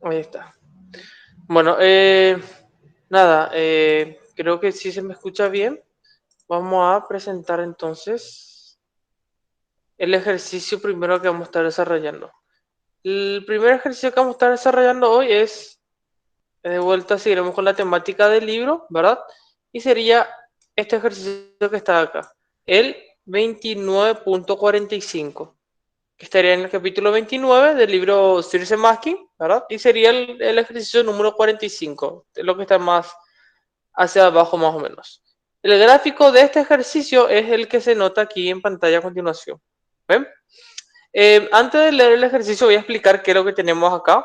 Ahí está. Bueno, nada, creo que sí se me escucha bien. Vamos a presentar entonces el ejercicio primero que vamos a estar desarrollando. El primer ejercicio que vamos a estar desarrollando hoy es, de vuelta seguiremos con la temática del libro, ¿verdad? Y sería este ejercicio que está acá, el 29.45, que estaría en el capítulo 29 del libro Circe Masking, ¿verdad? Y sería el ejercicio número 45, lo que está más hacia abajo más o menos. El gráfico de este ejercicio es el que se nota aquí en pantalla a continuación. ¿Ven? Antes de leer el ejercicio voy a explicar qué es lo que tenemos acá.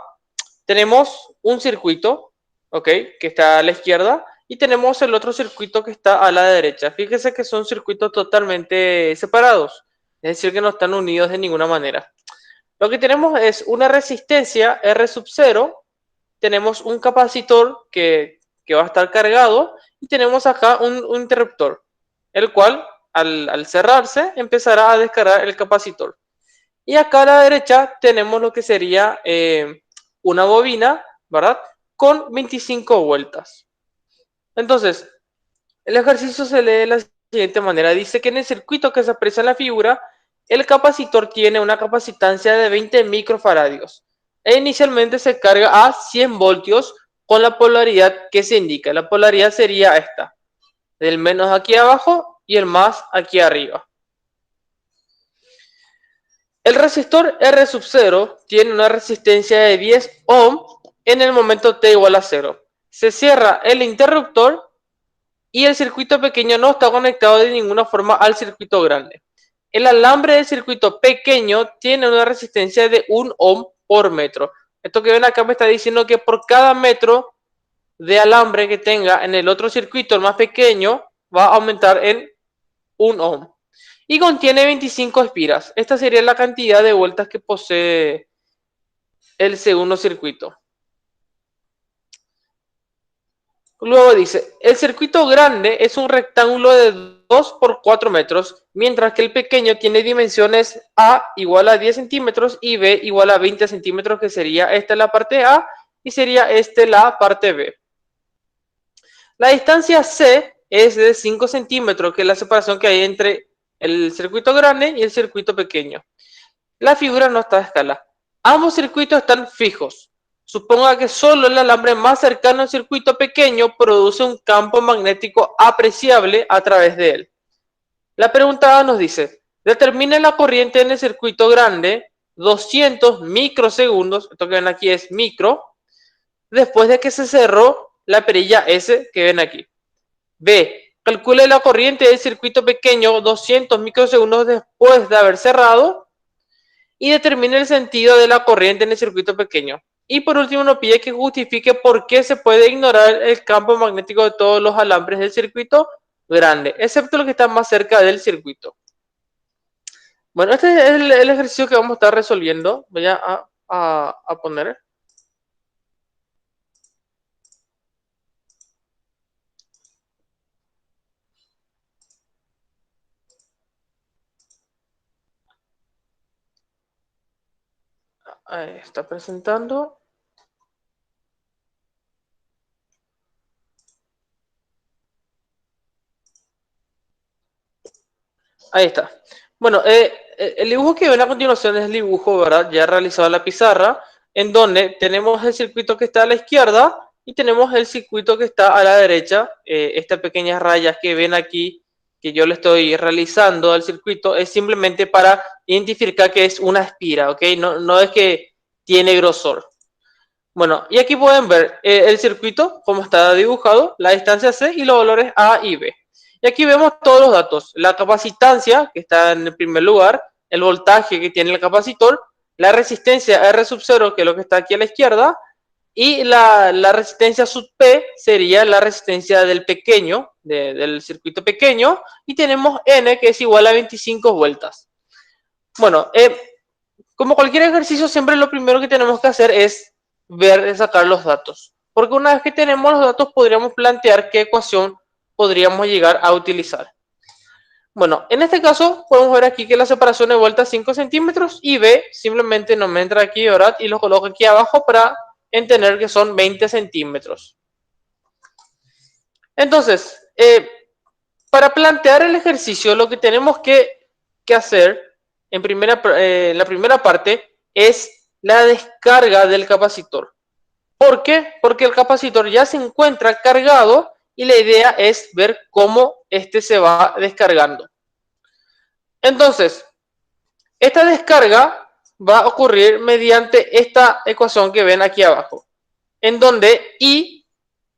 Tenemos un circuito, ¿ok? Que está a la izquierda y tenemos el otro circuito que está a la derecha. Fíjese que son circuitos totalmente separados, es decir, que no están unidos de ninguna manera. Lo que tenemos es una resistencia R sub 0, tenemos un capacitor que va a estar cargado y tenemos acá un interruptor, el cual al cerrarse empezará a descargar el capacitor. Y acá a la derecha tenemos lo que sería una bobina, ¿verdad? Con 25 vueltas. Entonces, el ejercicio se lee de la siguiente manera. Dice que en el circuito que se aprecia en la figura, el capacitor tiene una capacitancia de 20 microfaradios e inicialmente se carga a 100 voltios con la polaridad que se indica. La polaridad sería esta, del menos aquí abajo y el más aquí arriba. El resistor R sub 0 tiene una resistencia de 10 ohm en el momento t igual a 0. Se cierra el interruptor y el circuito pequeño no está conectado de ninguna forma al circuito grande. El alambre del circuito pequeño tiene una resistencia de 1 ohm por metro. Esto que ven acá me está diciendo que por cada metro de alambre que tenga en el otro circuito, el más pequeño, va a aumentar en 1 ohm. Y contiene 25 espiras. Esta sería la cantidad de vueltas que posee el segundo circuito. Luego dice, el circuito grande es un rectángulo de 2 por 4 metros, mientras que el pequeño tiene dimensiones A igual a 10 centímetros y B igual a 20 centímetros, que sería esta la parte A y sería esta la parte B. La distancia C es de 5 centímetros, que es la separación que hay entre el circuito grande y el circuito pequeño. La figura no está a escala. Ambos circuitos están fijos. Suponga que solo el alambre más cercano al circuito pequeño produce un campo magnético apreciable a través de él. La pregunta nos dice, determine la corriente en el circuito grande 200 microsegundos, esto que ven aquí es micro, después de que se cerró la perilla S que ven aquí. B, calcule la corriente del circuito pequeño 200 microsegundos después de haber cerrado y determine el sentido de la corriente en el circuito pequeño. Y por último nos pide que justifique por qué se puede ignorar el campo magnético de todos los alambres del circuito grande, excepto los que están más cerca del circuito. Bueno, este es el ejercicio que vamos a estar resolviendo. Voy a poner. Ahí está presentando. Ahí está. Bueno, el dibujo que ven a continuación es el dibujo, ¿verdad? Ya realizado en la pizarra, en donde tenemos el circuito que está a la izquierda y tenemos el circuito que está a la derecha. Estas pequeñas rayas que ven aquí, que yo le estoy realizando al circuito, es simplemente para identificar que es una espira, ¿ok? No es que tiene grosor. Bueno, y aquí pueden ver el circuito, como está dibujado, la distancia C y los valores A y B. Y aquí vemos todos los datos, la capacitancia, que está en el primer lugar, el voltaje que tiene el capacitor, la resistencia R sub 0, que es lo que está aquí a la izquierda, y la resistencia sub P sería la resistencia del pequeño, del circuito pequeño, y tenemos N, que es igual a 25 vueltas. Bueno, como cualquier ejercicio, siempre lo primero que tenemos que hacer es ver, sacar los datos. Porque una vez que tenemos los datos, podríamos plantear qué ecuación podríamos llegar a utilizar. Bueno, en este caso, podemos ver aquí que la separación de vuelta es 5 centímetros y B simplemente no me entra aquí, ¿verdad? Y lo coloco aquí abajo para en tener que son 20 centímetros. Entonces, para plantear el ejercicio, lo que tenemos que hacer en la primera parte es la descarga del capacitor. ¿Por qué? Porque el capacitor ya se encuentra cargado y la idea es ver cómo este se va descargando. Entonces, esta descarga va a ocurrir mediante esta ecuación que ven aquí abajo, en donde I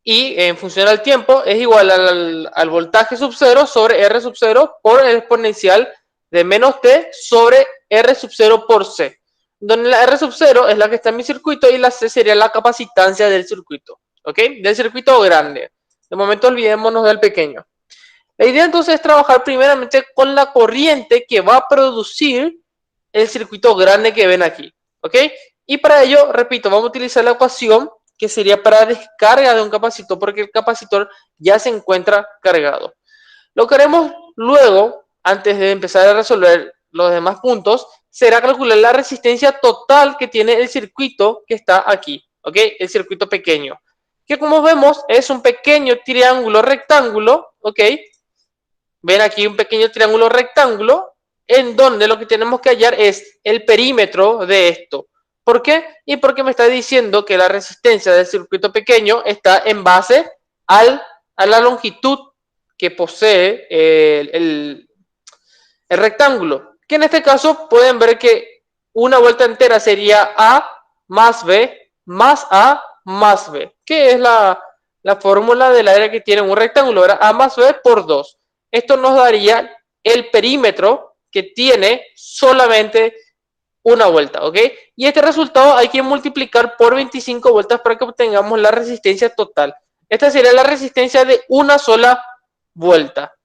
en función al tiempo es igual al voltaje sub 0 sobre R sub 0 por el exponencial de menos T sobre R sub 0 por C, donde la R sub 0 es la que está en mi circuito y la C sería la capacitancia del circuito, ¿ok? Del circuito grande. De momento olvidémonos del pequeño. La idea entonces es trabajar primeramente con la corriente que va a producir el circuito grande que ven aquí, ¿ok? Y para ello, repito, vamos a utilizar la ecuación que sería para descarga de un capacitor, porque el capacitor ya se encuentra cargado. Lo que haremos luego, antes de empezar a resolver los demás puntos, será calcular la resistencia total que tiene el circuito que está aquí, ¿ok? El circuito pequeño, que como vemos es un pequeño triángulo rectángulo, ¿ok? Ven aquí un pequeño triángulo rectángulo en donde lo que tenemos que hallar es el perímetro de esto. ¿Por qué? Y porque me está diciendo que la resistencia del circuito pequeño está en base a la longitud que posee el rectángulo. Que en este caso pueden ver que una vuelta entera sería A más B más A más B, que es la fórmula del área que tiene un rectángulo, ¿verdad? A más B por 2. Esto nos daría el perímetro que tiene solamente una vuelta, ¿ok? Y este resultado hay que multiplicar por 25 vueltas para que obtengamos la resistencia total. Esta sería la resistencia de una sola vuelta.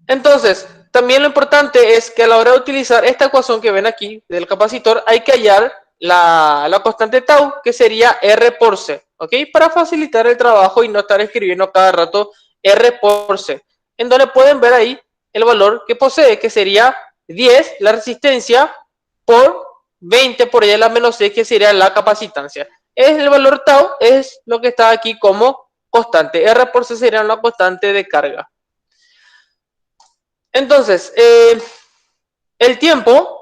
Entonces, también lo importante es que a la hora de utilizar esta ecuación que ven aquí del capacitor, hay que hallar la constante tau, que sería R por C, ¿ok? Para facilitar el trabajo y no estar escribiendo cada rato R por C, en donde pueden ver ahí el valor que posee, que sería 10, la resistencia, por 20 por ella la menos C, que sería la capacitancia. El valor tau es lo que está aquí como constante. R por C sería una constante de carga. Entonces, el tiempo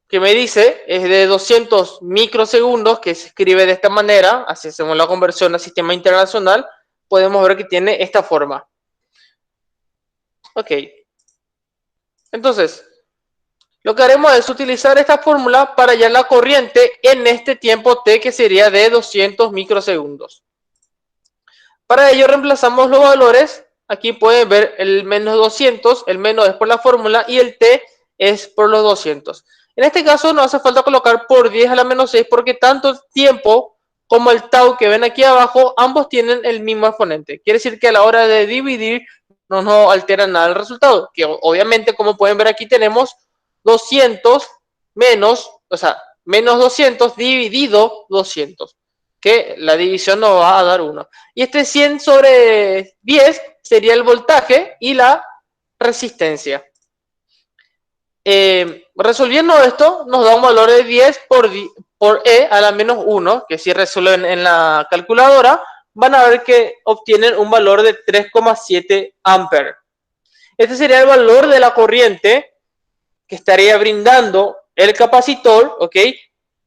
que me dice es de 200 microsegundos, que se escribe de esta manera, así hacemos la conversión al sistema internacional, podemos ver que tiene esta forma. Ok. Entonces, lo que haremos es utilizar esta fórmula para hallar la corriente en este tiempo t, que sería de 200 microsegundos. Para ello reemplazamos los valores. Aquí pueden ver el menos 200, el menos es por la fórmula y el t es por los 200. En este caso no hace falta colocar por 10 a la menos 6 porque tanto el tiempo como el tau que ven aquí abajo, ambos tienen el mismo exponente. Quiere decir que a la hora de dividir no nos altera nada el resultado. Que obviamente, como pueden ver aquí, tenemos 200 menos, o sea, menos 200 dividido 200. Que la división nos va a dar 1. Y este 100 sobre 10 sería el voltaje y la resistencia. Resolviendo esto, nos da un valor de 10 por E a la menos 1, que si resuelven en la calculadora, van a ver que obtienen un valor de 3,7 amperes. Este sería el valor de la corriente que estaría brindando el capacitor, ¿ok?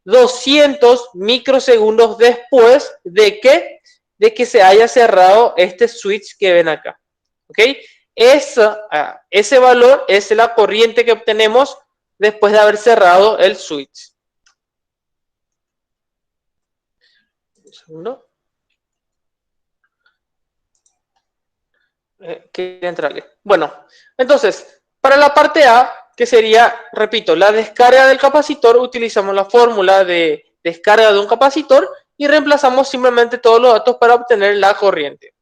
200 microsegundos después de que se haya cerrado este switch que ven acá, ¿ok? Ese valor es la corriente que obtenemos después de haber cerrado el switch. Un segundo. Quería entrarle. Bueno, entonces, para la parte A, que sería, repito, la descarga del capacitor, utilizamos la fórmula de descarga de un capacitor y reemplazamos simplemente todos los datos para obtener la corriente.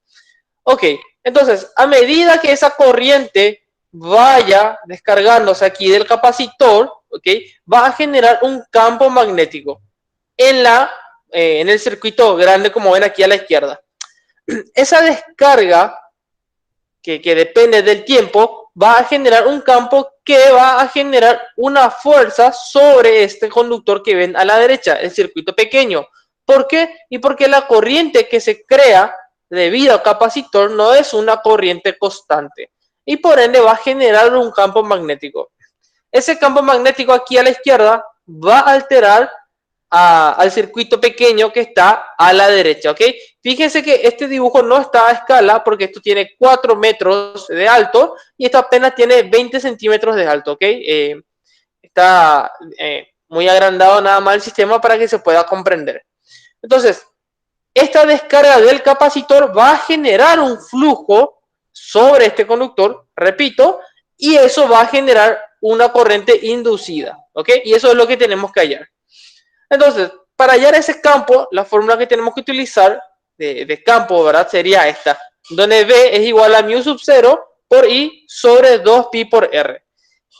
Ok, entonces, a medida que esa corriente vaya descargándose aquí del capacitor, ok, va a generar un campo magnético en el circuito grande, como ven aquí a la izquierda. Esa descarga que depende del tiempo va a generar un campo que va a generar una fuerza sobre este conductor que ven a la derecha, el circuito pequeño. ¿Por qué? Y porque la corriente que se crea debido al capacitor no es una corriente constante y por ende va a generar un campo magnético. Ese campo magnético aquí a la izquierda va a alterar al circuito pequeño que está a la derecha, ¿ok? Fíjense que este dibujo no está a escala porque esto tiene 4 metros de alto y esto apenas tiene 20 centímetros de alto, ¿ok? Está muy agrandado nada más el sistema para que se pueda comprender. Entonces, esta descarga del capacitor va a generar un flujo sobre este conductor, repito, y eso va a generar una corriente inducida, ¿ok? Y eso es lo que tenemos que hallar. Entonces, para hallar ese campo, la fórmula que tenemos que utilizar de campo, ¿verdad? Sería esta, donde B es igual a mu sub 0 por I sobre 2pi por R.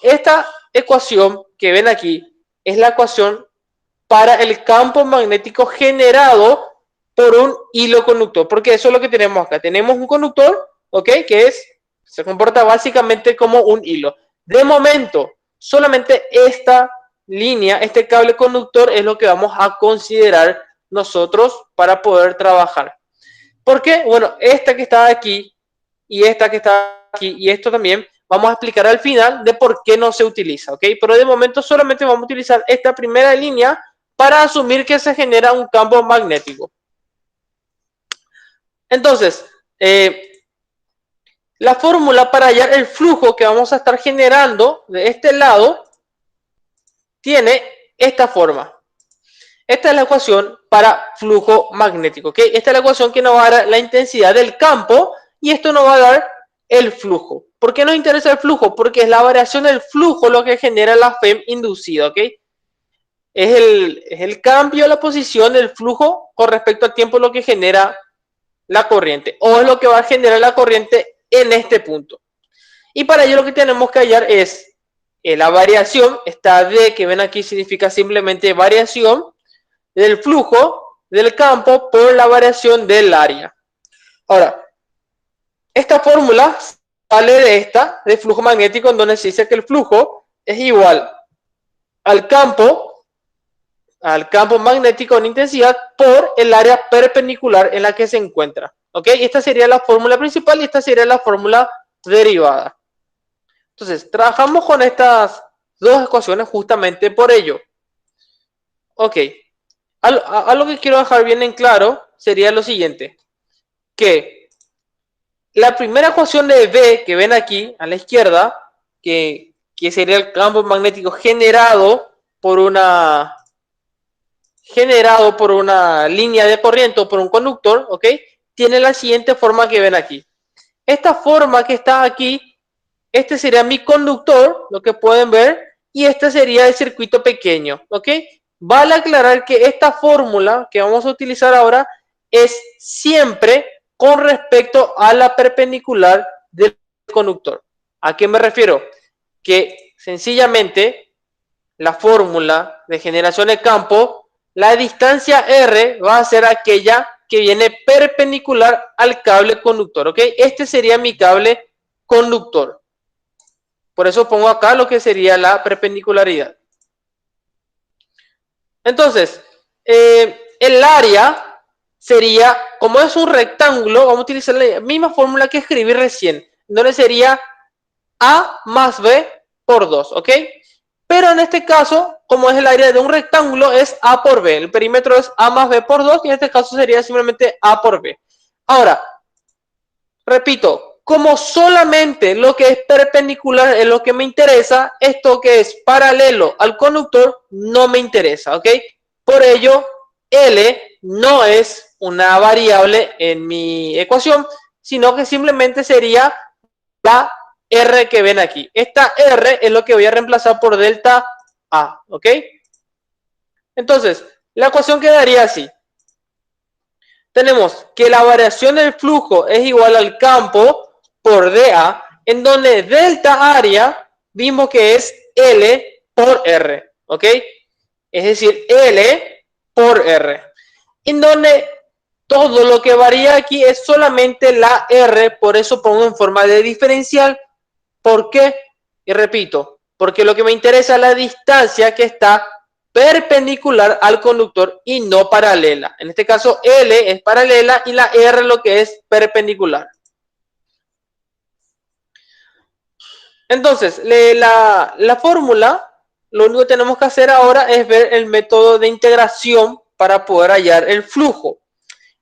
Esta ecuación que ven aquí es la ecuación para el campo magnético generado por un hilo conductor, porque eso es lo que tenemos acá. Tenemos un conductor, ¿ok? Que se comporta básicamente como un hilo. De momento, solamente esta línea, este cable conductor es lo que vamos a considerar nosotros para poder trabajar. ¿Por qué? Bueno, esta que está aquí y esta que está aquí y esto también vamos a explicar al final de por qué no se utiliza, ¿ok? Pero de momento solamente vamos a utilizar esta primera línea para asumir que se genera un campo magnético. Entonces, la fórmula para hallar el flujo que vamos a estar generando de este lado tiene esta forma. Esta es la ecuación para flujo magnético, ¿ok? Esta es la ecuación que nos va a dar la intensidad del campo y esto nos va a dar el flujo. ¿Por qué nos interesa el flujo? Porque es la variación del flujo lo que genera la FEM inducida, ¿ok? Es el cambio de la posición del flujo con respecto al tiempo lo que genera la corriente o es lo que va a generar la corriente en este punto. Y para ello lo que tenemos que hallar es la variación, esta D que ven aquí significa simplemente variación del flujo del campo por la variación del área. Ahora, esta fórmula sale de esta, de flujo magnético, en donde se dice que el flujo es igual al campo magnético en intensidad por el área perpendicular en la que se encuentra. ¿Ok? Esta sería la fórmula principal y esta sería la fórmula derivada. Entonces, trabajamos con estas dos ecuaciones justamente por ello. Ok. Algo que quiero dejar bien en claro sería lo siguiente. Que la primera ecuación de B que ven aquí a la izquierda, que sería el campo magnético generado por una línea de corriente o por un conductor, ¿ok? Tiene la siguiente forma que ven aquí. Esta forma que está aquí, este sería mi conductor, lo que pueden ver, y este sería el circuito pequeño, ¿ok? Vale aclarar que esta fórmula que vamos a utilizar ahora es siempre con respecto a la perpendicular del conductor. ¿A qué me refiero? Que sencillamente la fórmula de generación de campo, la distancia R va a ser aquella que viene perpendicular al cable conductor, ¿ok? Este sería mi cable conductor. Por eso pongo acá lo que sería la perpendicularidad. Entonces, el área sería, como es un rectángulo, vamos a utilizar la misma fórmula que escribí recién, donde sería A más B por 2, ¿ok? Pero en este caso, como es el área de un rectángulo, es A por B. El perímetro es A más B por 2 y en este caso sería simplemente A por B. Ahora, repito, como solamente lo que es perpendicular es lo que me interesa, esto que es paralelo al conductor no me interesa, ¿ok? Por ello, L no es una variable en mi ecuación, sino que simplemente sería la R que ven aquí. Esta R es lo que voy a reemplazar por delta A, ¿ok? Entonces, la ecuación quedaría así. Tenemos que la variación del flujo es igual al campo por dA, en donde delta área vimos que es L por R, ¿ok? Es decir, L por R. En donde todo lo que varía aquí es solamente la R, por eso pongo en forma de diferencial. ¿Por qué? Y repito, porque lo que me interesa es la distancia que está perpendicular al conductor y no paralela. En este caso, L es paralela y la R lo que es perpendicular. Entonces, la fórmula, lo único que tenemos que hacer ahora es ver el método de integración para poder hallar el flujo.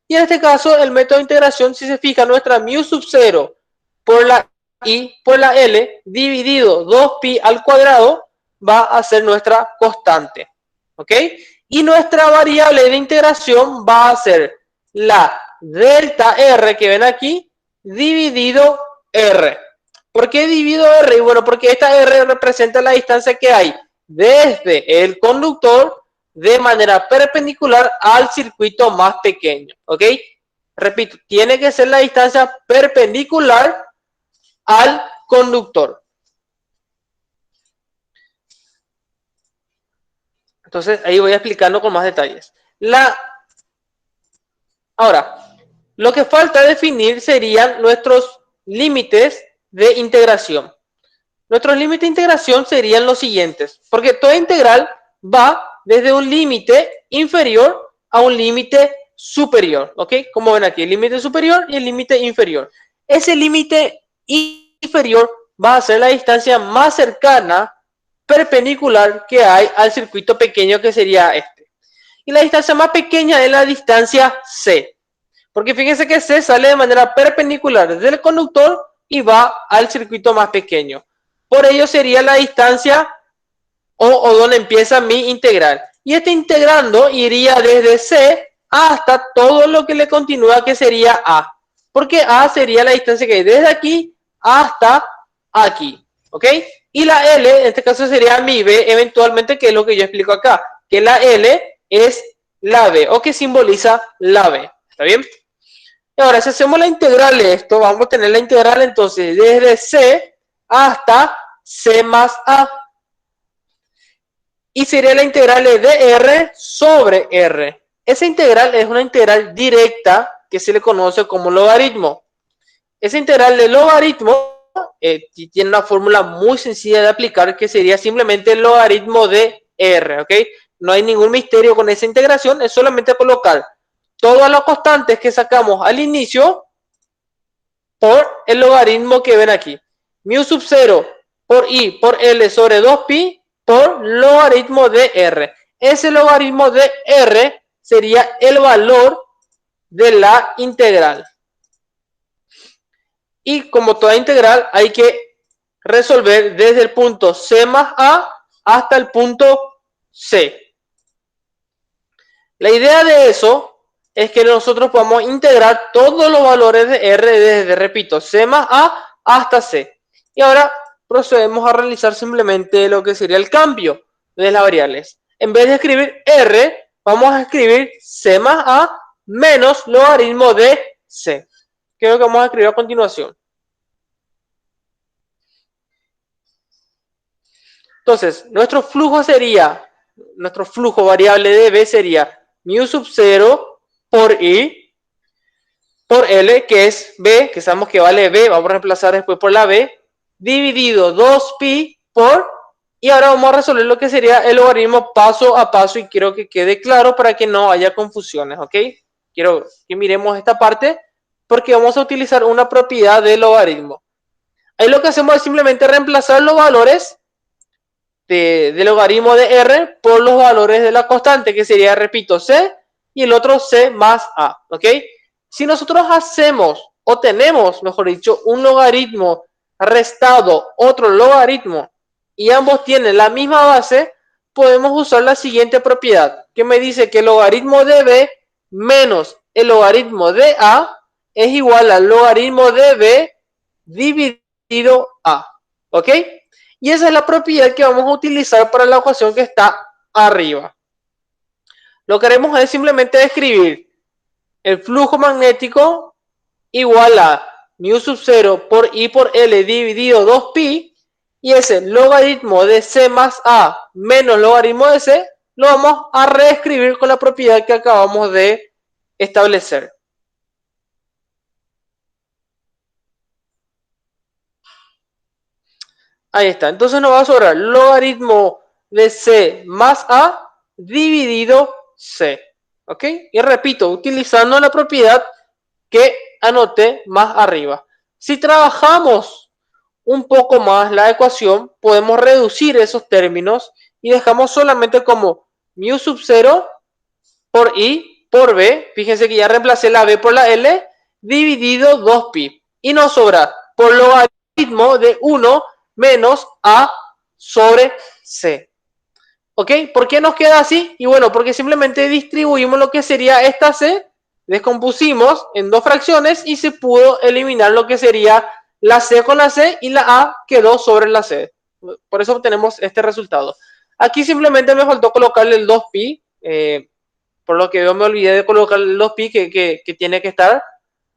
Y en este caso, el método de integración, si se fija, nuestra mu sub 0 por la I por la L dividido 2pi al cuadrado va a ser nuestra constante. ¿Ok? Y nuestra variable de integración va a ser la delta R que ven aquí dividido R. ¿Por qué divido R? Y bueno, porque esta R representa la distancia que hay desde el conductor de manera perpendicular al circuito más pequeño. ¿Ok? Repito, tiene que ser la distancia perpendicular al conductor. Entonces, ahí voy explicando con más detalles. Ahora, lo que falta definir serían nuestros límites de integración. Nuestros límites de integración serían los siguientes, porque toda integral va desde un límite inferior a un límite superior, ¿ok? Como ven aquí, el límite superior y el límite inferior. Ese límite inferior va a ser la distancia más cercana perpendicular que hay al circuito pequeño que sería este. Y la distancia más pequeña es la distancia C. Porque fíjense que C sale de manera perpendicular desde el conductor y va al circuito más pequeño. Por ello sería la distancia o donde empieza mi integral. Y este integrando iría desde C hasta todo lo que le continúa que sería A. Porque A sería la distancia que hay desde aquí hasta aquí. ¿Ok? Y la L, en este caso sería mi B, eventualmente, que es lo que yo explico acá. Que la L es la B, o que simboliza la B. ¿Está bien? Y ahora, si hacemos la integral de esto, vamos a tener la integral entonces desde C hasta C más A. Y sería la integral de R sobre R. Esa integral es una integral directa que se le conoce como logaritmo. Esa integral de logaritmo tiene una fórmula muy sencilla de aplicar que sería simplemente el logaritmo de R. ¿Ok? No hay ningún misterio con esa integración, es solamente colocar todas las constantes que sacamos al inicio por el logaritmo que ven aquí. Mu sub 0 por I por L sobre 2pi por logaritmo de R. Ese logaritmo de R sería el valor de la integral. Y como toda integral hay que resolver desde el punto C más A hasta el punto C. La idea de eso es que nosotros podamos integrar todos los valores de R desde, repito, C más A hasta C. Y ahora procedemos a realizar simplemente lo que sería el cambio de las variables. En vez de escribir R, vamos a escribir C más A menos logaritmo de C. Que es lo que vamos a escribir a continuación. Entonces, nuestro flujo variable de B sería mu sub 0 por I por L, que es B, que sabemos que vale B, vamos a reemplazar después por la B, dividido 2pi por, y ahora vamos a resolver lo que sería el logaritmo paso a paso y quiero que quede claro para que no haya confusiones, ¿ok? Quiero que miremos esta parte porque vamos a utilizar una propiedad del logaritmo. Ahí lo que hacemos es simplemente reemplazar los valores del logaritmo de R por los valores de la constante, que sería, repito, C y el otro C más A, ¿ok? Si nosotros hacemos o tenemos, mejor dicho, un logaritmo restado otro logaritmo y ambos tienen la misma base, podemos usar la siguiente propiedad, que me dice que el logaritmo de B menos el logaritmo de A es igual al logaritmo de B dividido A, ¿ok? Y esa es la propiedad que vamos a utilizar para la ecuación que está arriba. Lo que haremos es simplemente escribir el flujo magnético igual a mu sub 0 por I por L dividido 2pi, y ese logaritmo de C más A menos logaritmo de C lo vamos a reescribir con la propiedad que acabamos de establecer. Ahí está. Entonces nos va a sobrar logaritmo de C más A dividido C. ¿Ok? Y repito, utilizando la propiedad que anoté más arriba. Si trabajamos un poco más la ecuación, podemos reducir esos términos y dejamos solamente como mu sub 0 por I por B. Fíjense que ya reemplacé la B por la L dividido 2pi. Y nos sobra por logaritmo de 1 menos A sobre C. ¿Ok? ¿Por qué nos queda así? Y bueno, porque simplemente distribuimos lo que sería esta C, descompusimos en dos fracciones y se pudo eliminar lo que sería la C con la C y la A quedó sobre la C. Por eso obtenemos este resultado. Aquí simplemente me faltó colocarle el 2pi, por lo que yo me olvidé de colocar el 2pi que tiene que estar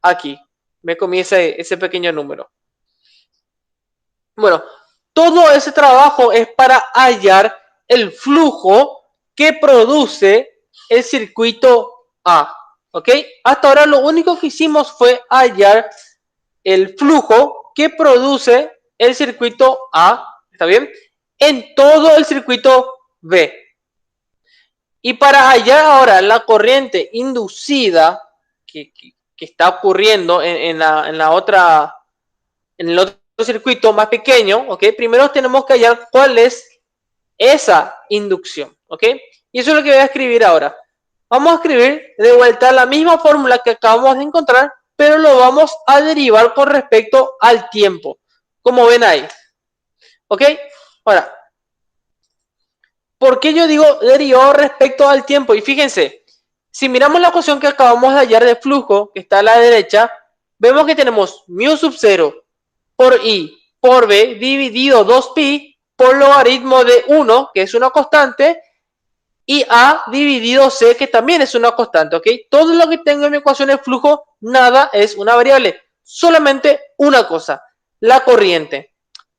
aquí. Me comí ese pequeño número. Bueno, todo ese trabajo es para hallar el flujo que produce el circuito A. ¿Ok? Hasta ahora lo único que hicimos fue hallar el flujo que produce el circuito A. ¿Está bien? En todo el circuito B. Y para hallar ahora la corriente inducida que está ocurriendo en el otro circuito más pequeño, ¿ok? Primero tenemos que hallar cuál es esa inducción, ¿ok? Y eso es lo que voy a escribir ahora. Vamos a escribir de vuelta la misma fórmula que acabamos de encontrar, pero lo vamos a derivar con respecto al tiempo, como ven ahí, ¿ok? Ahora, ¿por qué yo digo derivado respecto al tiempo? Y fíjense, si miramos la ecuación que acabamos de hallar de flujo, que está a la derecha, vemos que tenemos mu sub 0 por I por B dividido 2pi por logaritmo de 1, que es una constante, y A dividido C, que también es una constante, ¿ok? Todo lo que tengo en mi ecuación de flujo, nada es una variable, solamente una cosa, la corriente.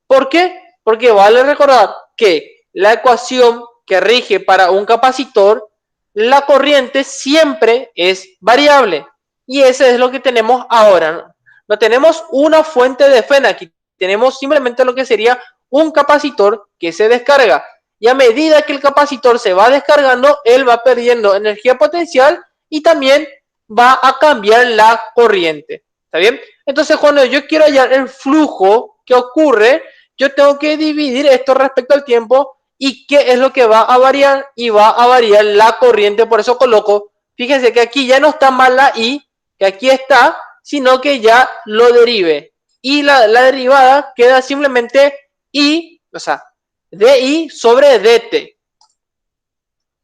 ¿Por qué? Porque vale recordar que la ecuación que rige para un capacitor, la corriente siempre es variable. Y eso es lo que tenemos ahora. No tenemos una fuente de FEN aquí, tenemos simplemente lo que sería un capacitor que se descarga. Y a medida que el capacitor se va descargando, él va perdiendo energía potencial y también va a cambiar la corriente. ¿Está bien? Entonces, cuando yo quiero hallar el flujo que ocurre, yo tengo que dividir esto respecto al tiempo y qué es lo que va a variar, y va a variar la corriente. Por eso coloco, fíjense que aquí ya no está mal la I, que aquí está, sino que ya lo derive. Y la derivada queda simplemente I, o sea, DI sobre DT.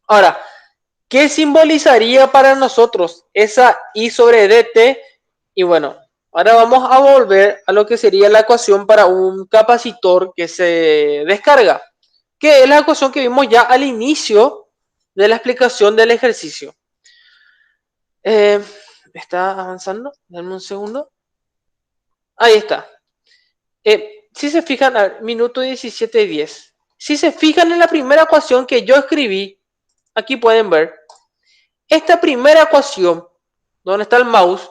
Ahora, ¿qué simbolizaría para nosotros esa I sobre DT? Y bueno, ahora vamos a volver a lo que sería la ecuación para un capacitor que se descarga, que es la ecuación que vimos ya al inicio de la explicación del ejercicio. ¿Está avanzando? Dame un segundo. Ahí está. Si se fijan, al minuto 17:10. Si se fijan en la primera ecuación que yo escribí, aquí pueden ver, esta primera ecuación, donde está el mouse,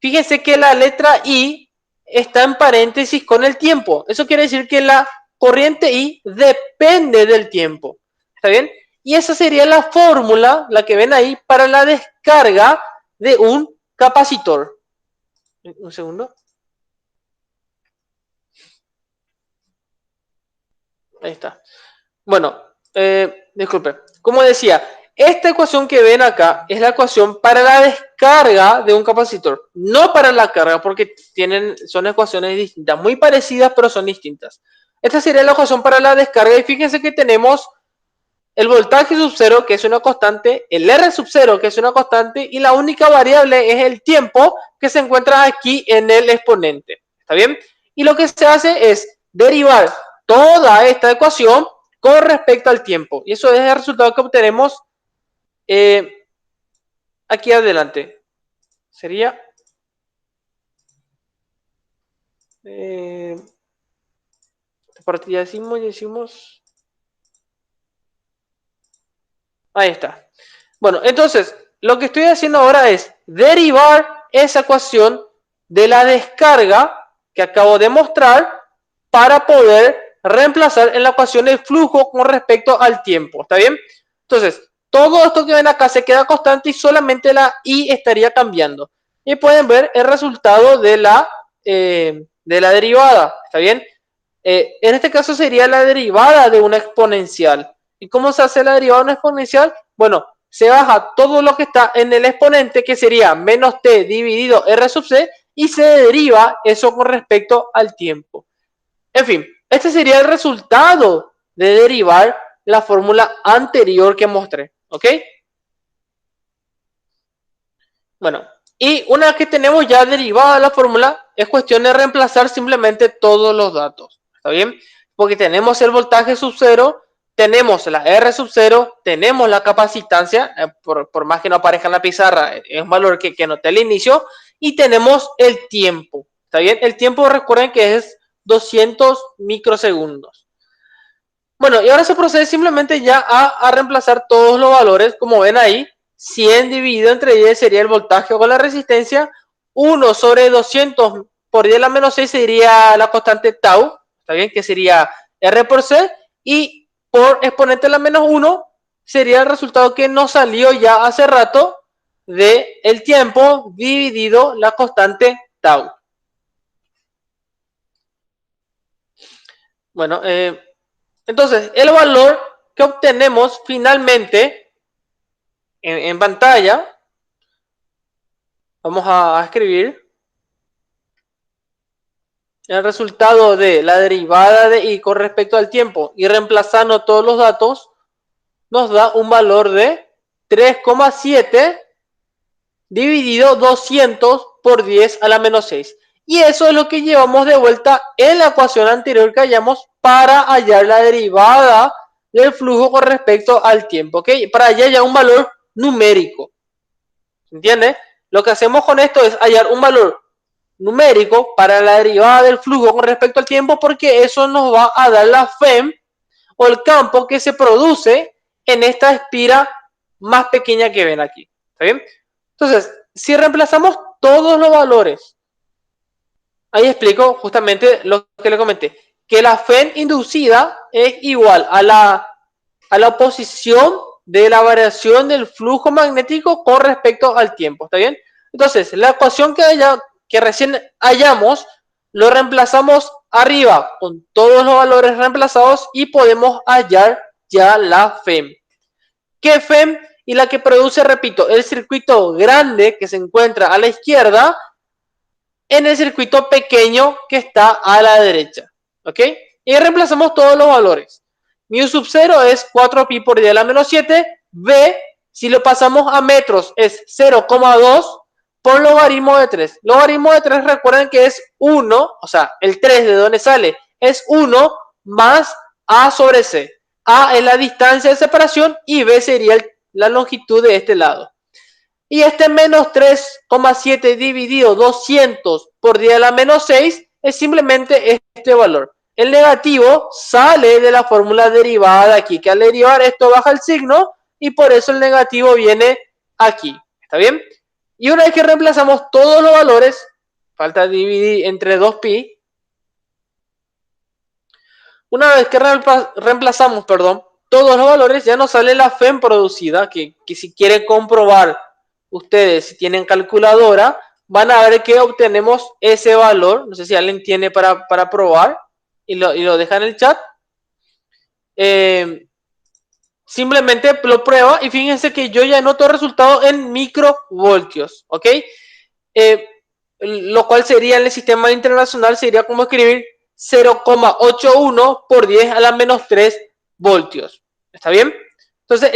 fíjense que la letra I está en paréntesis con el tiempo. Eso quiere decir que la corriente I depende del tiempo. ¿Está bien? Y esa sería la fórmula, la que ven ahí, para la descarga de un capacitor. Un segundo. Ahí está. Bueno, disculpe. Como decía, esta ecuación que ven acá es la ecuación para la descarga de un capacitor, no para la carga, porque son ecuaciones distintas, muy parecidas, pero son distintas. Esta sería la ecuación para la descarga y fíjense que tenemos el voltaje sub 0, que es una constante, el R sub 0, que es una constante, y la única variable es el tiempo que se encuentra aquí en el exponente. ¿Está bien? Y lo que se hace es derivar toda esta ecuación con respecto al tiempo. Y eso es el resultado que obtenemos aquí adelante. Sería... esta parte ya decimos... Ahí está. Bueno, entonces, lo que estoy haciendo ahora es derivar esa ecuación de la descarga que acabo de mostrar para poder reemplazar en la ecuación el flujo con respecto al tiempo. ¿Está bien? Entonces, todo esto que ven acá se queda constante y solamente la y estaría cambiando. Y pueden ver el resultado de la derivada. ¿Está bien? En este caso sería la derivada de una exponencial. ¿Y cómo se hace la derivada de una exponencial? Bueno, se baja todo lo que está en el exponente, que sería menos t dividido r sub c, y se deriva eso con respecto al tiempo. En fin, este sería el resultado de derivar la fórmula anterior que mostré. ¿Ok? Bueno, y una vez que tenemos ya derivada la fórmula, es cuestión de reemplazar simplemente todos los datos. ¿Está bien? Porque tenemos el voltaje sub cero, tenemos la R sub cero, tenemos la capacitancia, por más que no aparezca en la pizarra, es un valor que noté al inicio, y tenemos el tiempo. ¿Está bien? El tiempo, recuerden que es 200 microsegundos. Bueno, y ahora se procede simplemente ya a reemplazar todos los valores, como ven ahí. 100 dividido entre 10 sería el voltaje con la resistencia. 1 sobre 200 por 10 a la menos 6 sería la constante tau, ¿está bien? Que sería R por C. Y por exponente a la menos 1 sería el resultado que nos salió ya hace rato de el tiempo dividido la constante tau. Bueno, entonces el valor que obtenemos finalmente en pantalla, vamos a escribir el resultado de la derivada de y con respecto al tiempo y reemplazando todos los datos, nos da un valor de 3,7 dividido 200 por 10 a la menos 6. Y eso es lo que llevamos de vuelta en la ecuación anterior que hallamos para hallar la derivada del flujo con respecto al tiempo. ¿Ok? Para hallar ya un valor numérico. ¿Entiendes? Lo que hacemos con esto es hallar un valor numérico para la derivada del flujo con respecto al tiempo, porque eso nos va a dar la FEM o el campo que se produce en esta espira más pequeña que ven aquí. ¿Está bien? Entonces, si reemplazamos todos los valores, ahí explico justamente lo que le comenté, que la FEM inducida es igual a la oposición de la variación del flujo magnético con respecto al tiempo. ¿Está bien? Entonces, la ecuación que recién hallamos, lo reemplazamos arriba con todos los valores reemplazados y podemos hallar ya la FEM. ¿Qué FEM? Y la que produce, repito, el circuito grande que se encuentra a la izquierda en el circuito pequeño que está a la derecha. ¿Ok? Y reemplazamos todos los valores. Mu sub 0 es 4pi por 10 a la menos 7. B, si lo pasamos a metros, es 0,2 por logaritmo de 3. Logaritmo de 3, recuerden que es 1, o sea, el 3 de donde sale es 1 más A sobre C. A es la distancia de separación y B sería la longitud de este lado. Y este menos 3,7 dividido 200 por 10 a la menos 6 es simplemente este valor. El negativo sale de la fórmula derivada de aquí, que al derivar esto baja el signo y por eso el negativo viene aquí. ¿Está bien? Y una vez que reemplazamos todos los valores, falta dividir entre 2pi. Una vez que reemplazamos, todos los valores, ya nos sale la FEM producida, que si quieren comprobar ustedes, si tienen calculadora, van a ver que obtenemos ese valor. No sé si alguien tiene para probar y lo deja en el chat. Simplemente lo prueba y fíjense que yo ya noto el resultado en microvoltios. ¿Ok? Lo cual sería en el sistema internacional, sería como escribir 0,81 por 10 a la menos 3 voltios. ¿Está bien? Entonces,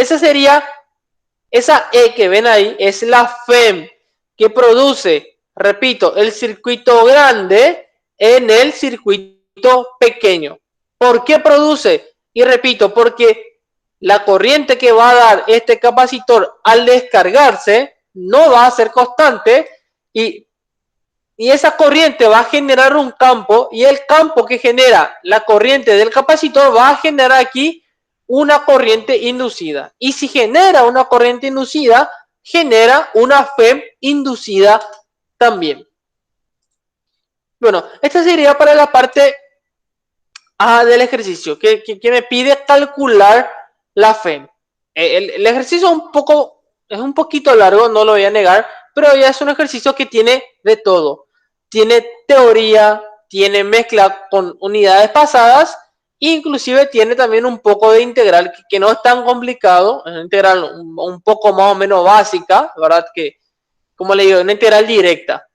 esa E que ven ahí es la FEM que produce, repito, el circuito grande en el circuito pequeño. ¿Por qué produce? Y repito, porque la corriente que va a dar este capacitor al descargarse no va a ser constante y esa corriente va a generar un campo y el campo que genera la corriente del capacitor va a generar aquí una corriente inducida. Y si genera una corriente inducida, genera una FEM inducida también. Bueno, esta sería para la parte Del ejercicio, que me pide calcular la FEM. El ejercicio es un poquito largo, no lo voy a negar, pero ya es un ejercicio que tiene de todo. Tiene teoría, tiene mezcla con unidades pasadas, inclusive tiene también un poco de integral que no es tan complicado, es una integral un poco más o menos básica, ¿verdad? Que, como le digo, una integral directa.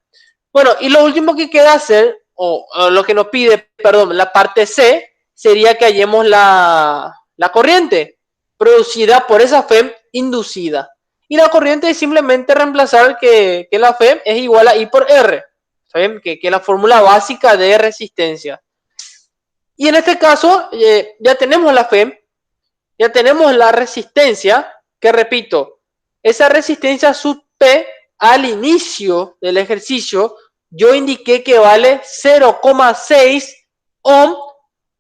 Bueno, y lo último que queda hacer, o lo que nos pide, perdón, la parte C, sería que hallemos la corriente producida por esa FEM inducida. Y la corriente es simplemente reemplazar que la FEM es igual a I por R. ¿Saben? Que es la fórmula básica de resistencia. Y en este caso, ya tenemos la FEM, ya tenemos la resistencia, que repito, esa resistencia sub P al inicio del ejercicio, yo indiqué que vale 0,6 ohm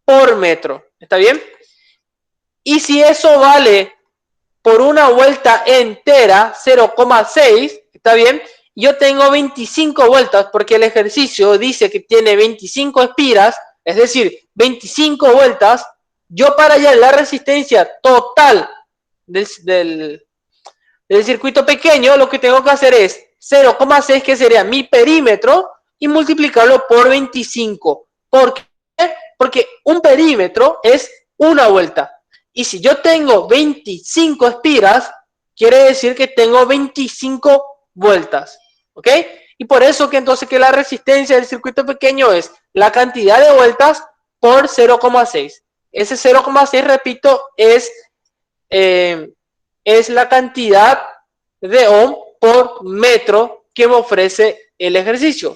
por metro. ¿Está bien? Y si eso vale por una vuelta entera, 0,6, ¿está bien? Yo tengo 25 vueltas porque el ejercicio dice que tiene 25 espiras, es decir, 25 vueltas. Yo para hallar la resistencia total del circuito pequeño, lo que tengo que hacer es 0,6, que sería mi perímetro, y multiplicarlo por 25. ¿Por qué? Porque un perímetro es una vuelta. Y si yo tengo 25 espiras, quiere decir que tengo 25 vueltas. ¿Ok? Y por eso que entonces que la resistencia del circuito pequeño es la cantidad de vueltas por 0,6. Ese 0,6, repito, es la cantidad de ohm por metro que me ofrece el ejercicio.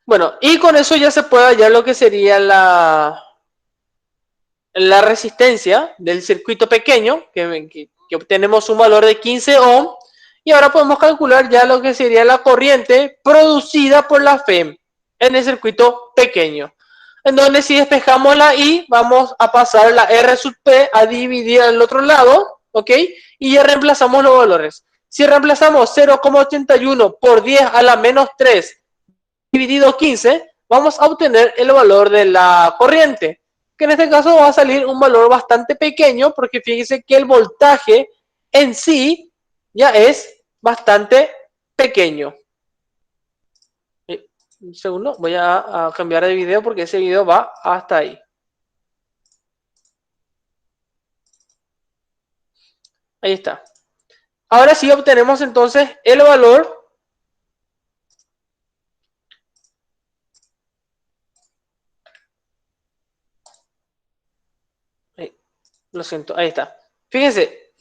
Bueno, y con eso ya se puede hallar lo que sería la resistencia del circuito pequeño, que obtenemos un valor de 15 ohm, y ahora podemos calcular ya lo que sería la corriente producida por la FEM en el circuito pequeño. En donde si despejamos la I, vamos a pasar la R sub P a dividir al otro lado, ¿ok? Y ya reemplazamos los valores. Si reemplazamos 0,81 por 10 a la menos 3 dividido 15, vamos a obtener el valor de la corriente, que en este caso va a salir un valor bastante pequeño, porque fíjense que el voltaje en sí ya es bastante pequeño. Un segundo, voy a cambiar de video porque ese video va hasta ahí. Ahí está. Ahora sí obtenemos entonces el valor. Lo siento, ahí está. Fíjense.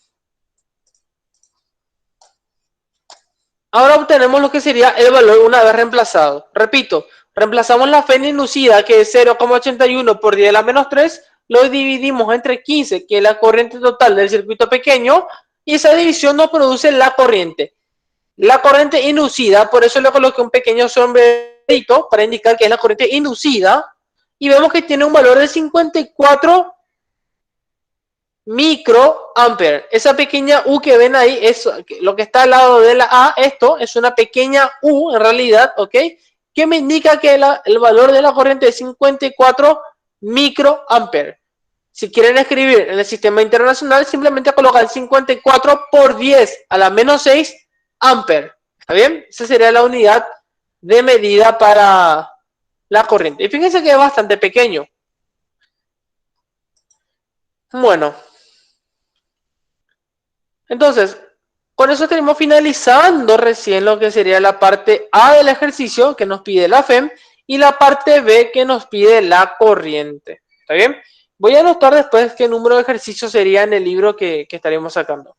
Ahora obtenemos lo que sería el valor una vez reemplazado. Repito, reemplazamos la FEM inducida, que es 0,81 por 10 a la menos 3, lo dividimos entre 15, que es la corriente total del circuito pequeño, y esa división nos produce la corriente. La corriente inducida, por eso le coloqué un pequeño sombrerito para indicar que es la corriente inducida, y vemos que tiene un valor de 54 microampere. Esa pequeña U que ven ahí es lo que está al lado de la A. Esto es una pequeña U en realidad, ¿ok? Que me indica que el valor de la corriente es 54 microampere. Si quieren escribir en el sistema internacional, simplemente colocan 54 por 10 a la menos 6 ampere. ¿Está bien? Esa sería la unidad de medida para la corriente. Y fíjense que es bastante pequeño. Bueno. Entonces, con eso tenemos finalizando recién lo que sería la parte A del ejercicio que nos pide la FEM y la parte B que nos pide la corriente. ¿Está bien? Voy a anotar después qué número de ejercicios sería en el libro que estaremos sacando.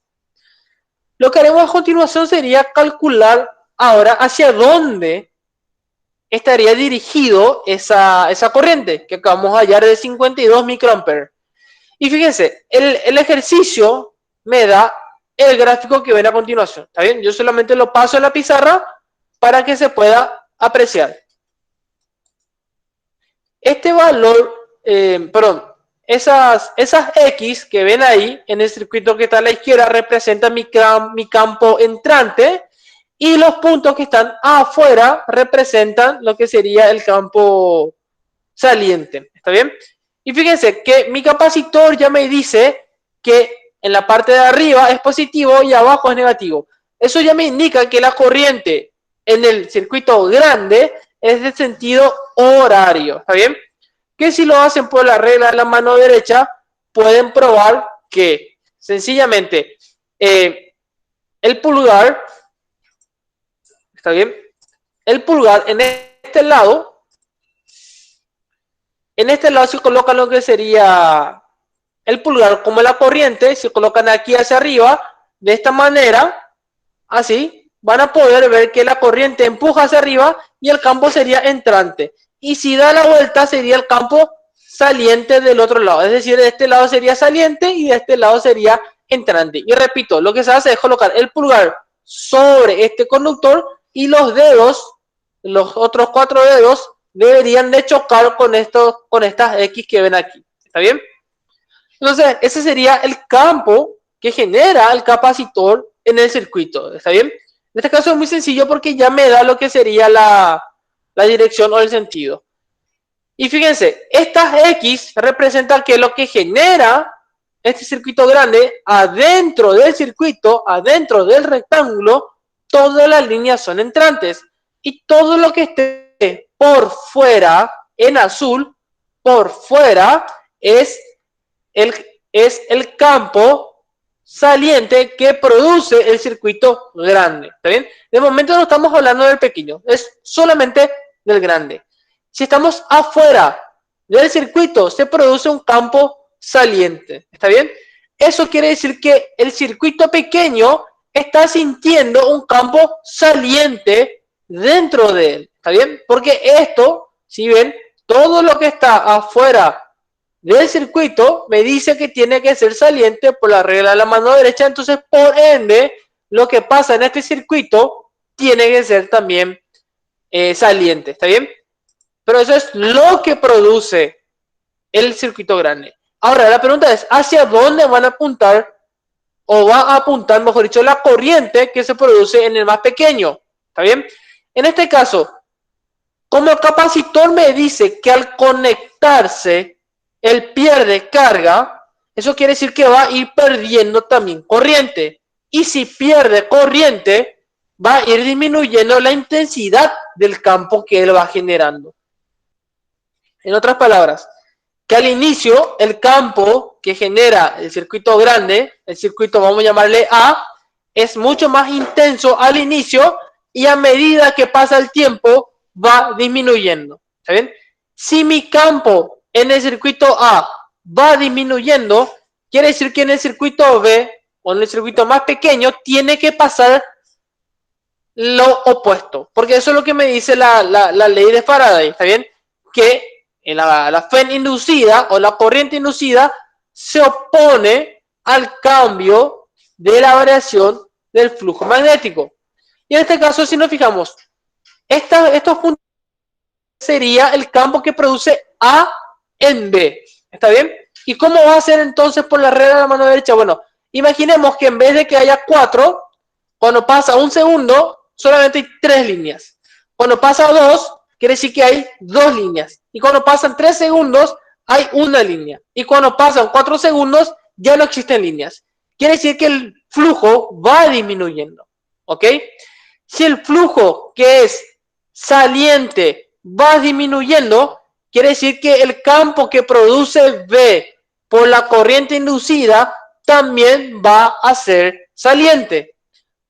Lo que haremos a continuación sería calcular ahora hacia dónde estaría dirigido esa corriente que acabamos de hallar de 52 microamperes. Y fíjense, el ejercicio me da el gráfico que ven a continuación. ¿Está bien? Yo solamente lo paso en la pizarra para que se pueda apreciar. Este valor, perdón, esas X que ven ahí en el circuito que está a la izquierda representan mi campo entrante y los puntos que están afuera representan lo que sería el campo saliente. ¿Está bien? Y fíjense que mi capacitor ya me dice que en la parte de arriba es positivo y abajo es negativo. Eso ya me indica que la corriente en el circuito grande es de sentido horario. ¿Está bien? Que si lo hacen por la regla de la mano derecha, pueden probar que sencillamente el pulgar, ¿está bien? El pulgar en este lado se coloca lo que sería el pulgar como la corriente, se colocan aquí hacia arriba, de esta manera, así, van a poder ver que la corriente empuja hacia arriba y el campo sería entrante. Y si da la vuelta sería el campo saliente del otro lado, es decir, de este lado sería saliente y de este lado sería entrante. Y repito, lo que se hace es colocar el pulgar sobre este conductor y los dedos, los otros 4 dedos, deberían de chocar con estas X que ven aquí. ¿Está bien? Entonces, ese sería el campo que genera el capacitor en el circuito. ¿Está bien? En este caso es muy sencillo porque ya me da lo que sería la dirección o el sentido. Y fíjense, estas X representan que lo que genera este circuito grande, adentro del circuito, adentro del rectángulo, todas las líneas son entrantes. Y todo lo que esté por fuera, en azul, por fuera, es el campo saliente que produce el circuito grande. ¿Está bien? De momento no estamos hablando del pequeño, es solamente del grande. Si estamos afuera del circuito, se produce un campo saliente. ¿Está bien? Eso quiere decir que el circuito pequeño está sintiendo un campo saliente dentro de él. ¿Está bien? Porque esto, si ven, todo lo que está afuera del circuito me dice que tiene que ser saliente por la regla de la mano derecha, entonces por ende lo que pasa en este circuito tiene que ser también saliente, ¿está bien? Pero eso es lo que produce el circuito grande. Ahora la pregunta es, ¿hacia dónde van a apuntar o va a apuntar, mejor dicho, la corriente que se produce en el más pequeño? ¿Está bien? En este caso, como el capacitor me dice que al conectarse él pierde carga, eso quiere decir que va a ir perdiendo también corriente. Y si pierde corriente, va a ir disminuyendo la intensidad del campo que él va generando. En otras palabras, que al inicio el campo que genera el circuito grande, el circuito vamos a llamarle A, es mucho más intenso al inicio y a medida que pasa el tiempo va disminuyendo. ¿Está bien? Si mi campo en el circuito A va disminuyendo, quiere decir que en el circuito B o en el circuito más pequeño tiene que pasar lo opuesto, porque eso es lo que me dice la ley de Faraday, ¿está bien? Que en la FEN inducida o la corriente inducida se opone al cambio de la variación del flujo magnético. Y en este caso, si nos fijamos, estos puntos sería el campo que produce A en B. ¿Está bien? ¿Y cómo va a ser entonces por la regla de la mano derecha? Bueno, imaginemos que en vez de que haya 4, cuando pasa un segundo, solamente hay 3 líneas. Cuando pasa 2, quiere decir que hay 2 líneas. Y cuando pasan 3 segundos, hay una línea. Y cuando pasan 4 segundos, ya no existen líneas. Quiere decir que el flujo va disminuyendo. ¿Ok? Si el flujo que es saliente va disminuyendo, quiere decir que el campo que produce B por la corriente inducida también va a ser saliente.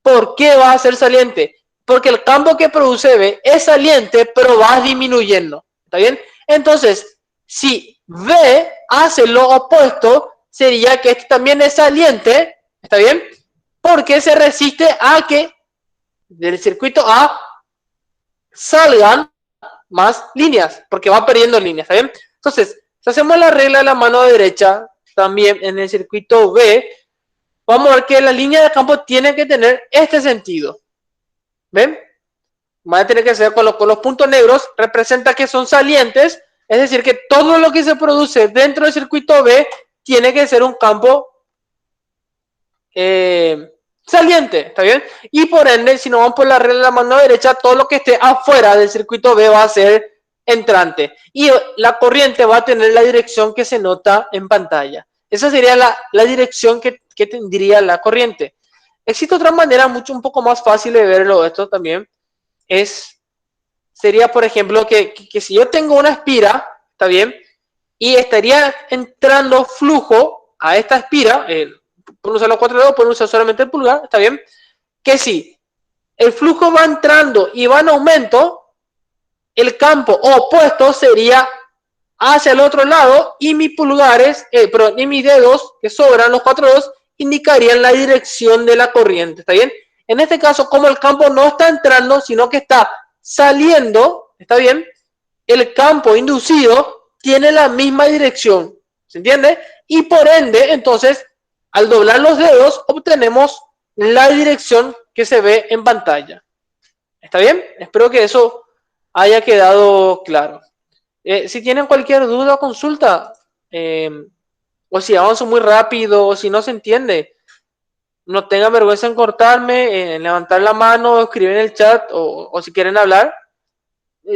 ¿Por qué va a ser saliente? Porque el campo que produce B es saliente, pero va disminuyendo. ¿Está bien? Entonces, si B hace lo opuesto, sería que este también es saliente. ¿Está bien? Porque se resiste a que del circuito A salgan más líneas, porque va perdiendo líneas, ¿está bien? Entonces, si hacemos la regla de la mano derecha, también en el circuito B, vamos a ver que la línea de campo tiene que tener este sentido. ¿Ven? Va a tener que ser con los puntos negros, representa que son salientes, es decir, que todo lo que se produce dentro del circuito B tiene que ser un campo saliente, ¿está bien? Y por ende, si nos vamos por la regla de la mano derecha, todo lo que esté afuera del circuito B va a ser entrante. Y la corriente va a tener la dirección que se nota en pantalla. Esa sería la dirección que tendría la corriente. Existe otra manera un poco más fácil de verlo esto también. Sería, por ejemplo, que si yo tengo una espira, ¿está bien? Y estaría entrando flujo a esta espira, pueden usar los 4 dedos, pueden usar solamente el pulgar, ¿está bien? Que si el flujo va entrando y va en aumento, el campo opuesto sería hacia el otro lado y mis pulgares, y mis dedos, que sobran, los 4 dedos, indicarían la dirección de la corriente, ¿está bien? En este caso, como el campo no está entrando, sino que está saliendo, ¿está bien? El campo inducido tiene la misma dirección, ¿se entiende? Y por ende, entonces, al doblar los dedos, obtenemos la dirección que se ve en pantalla. ¿Está bien? Espero que eso haya quedado claro. Si tienen cualquier duda o consulta, o si avanzo muy rápido, o si no se entiende, no tengan vergüenza en cortarme, en levantar la mano, escribir en el chat, o si quieren hablar,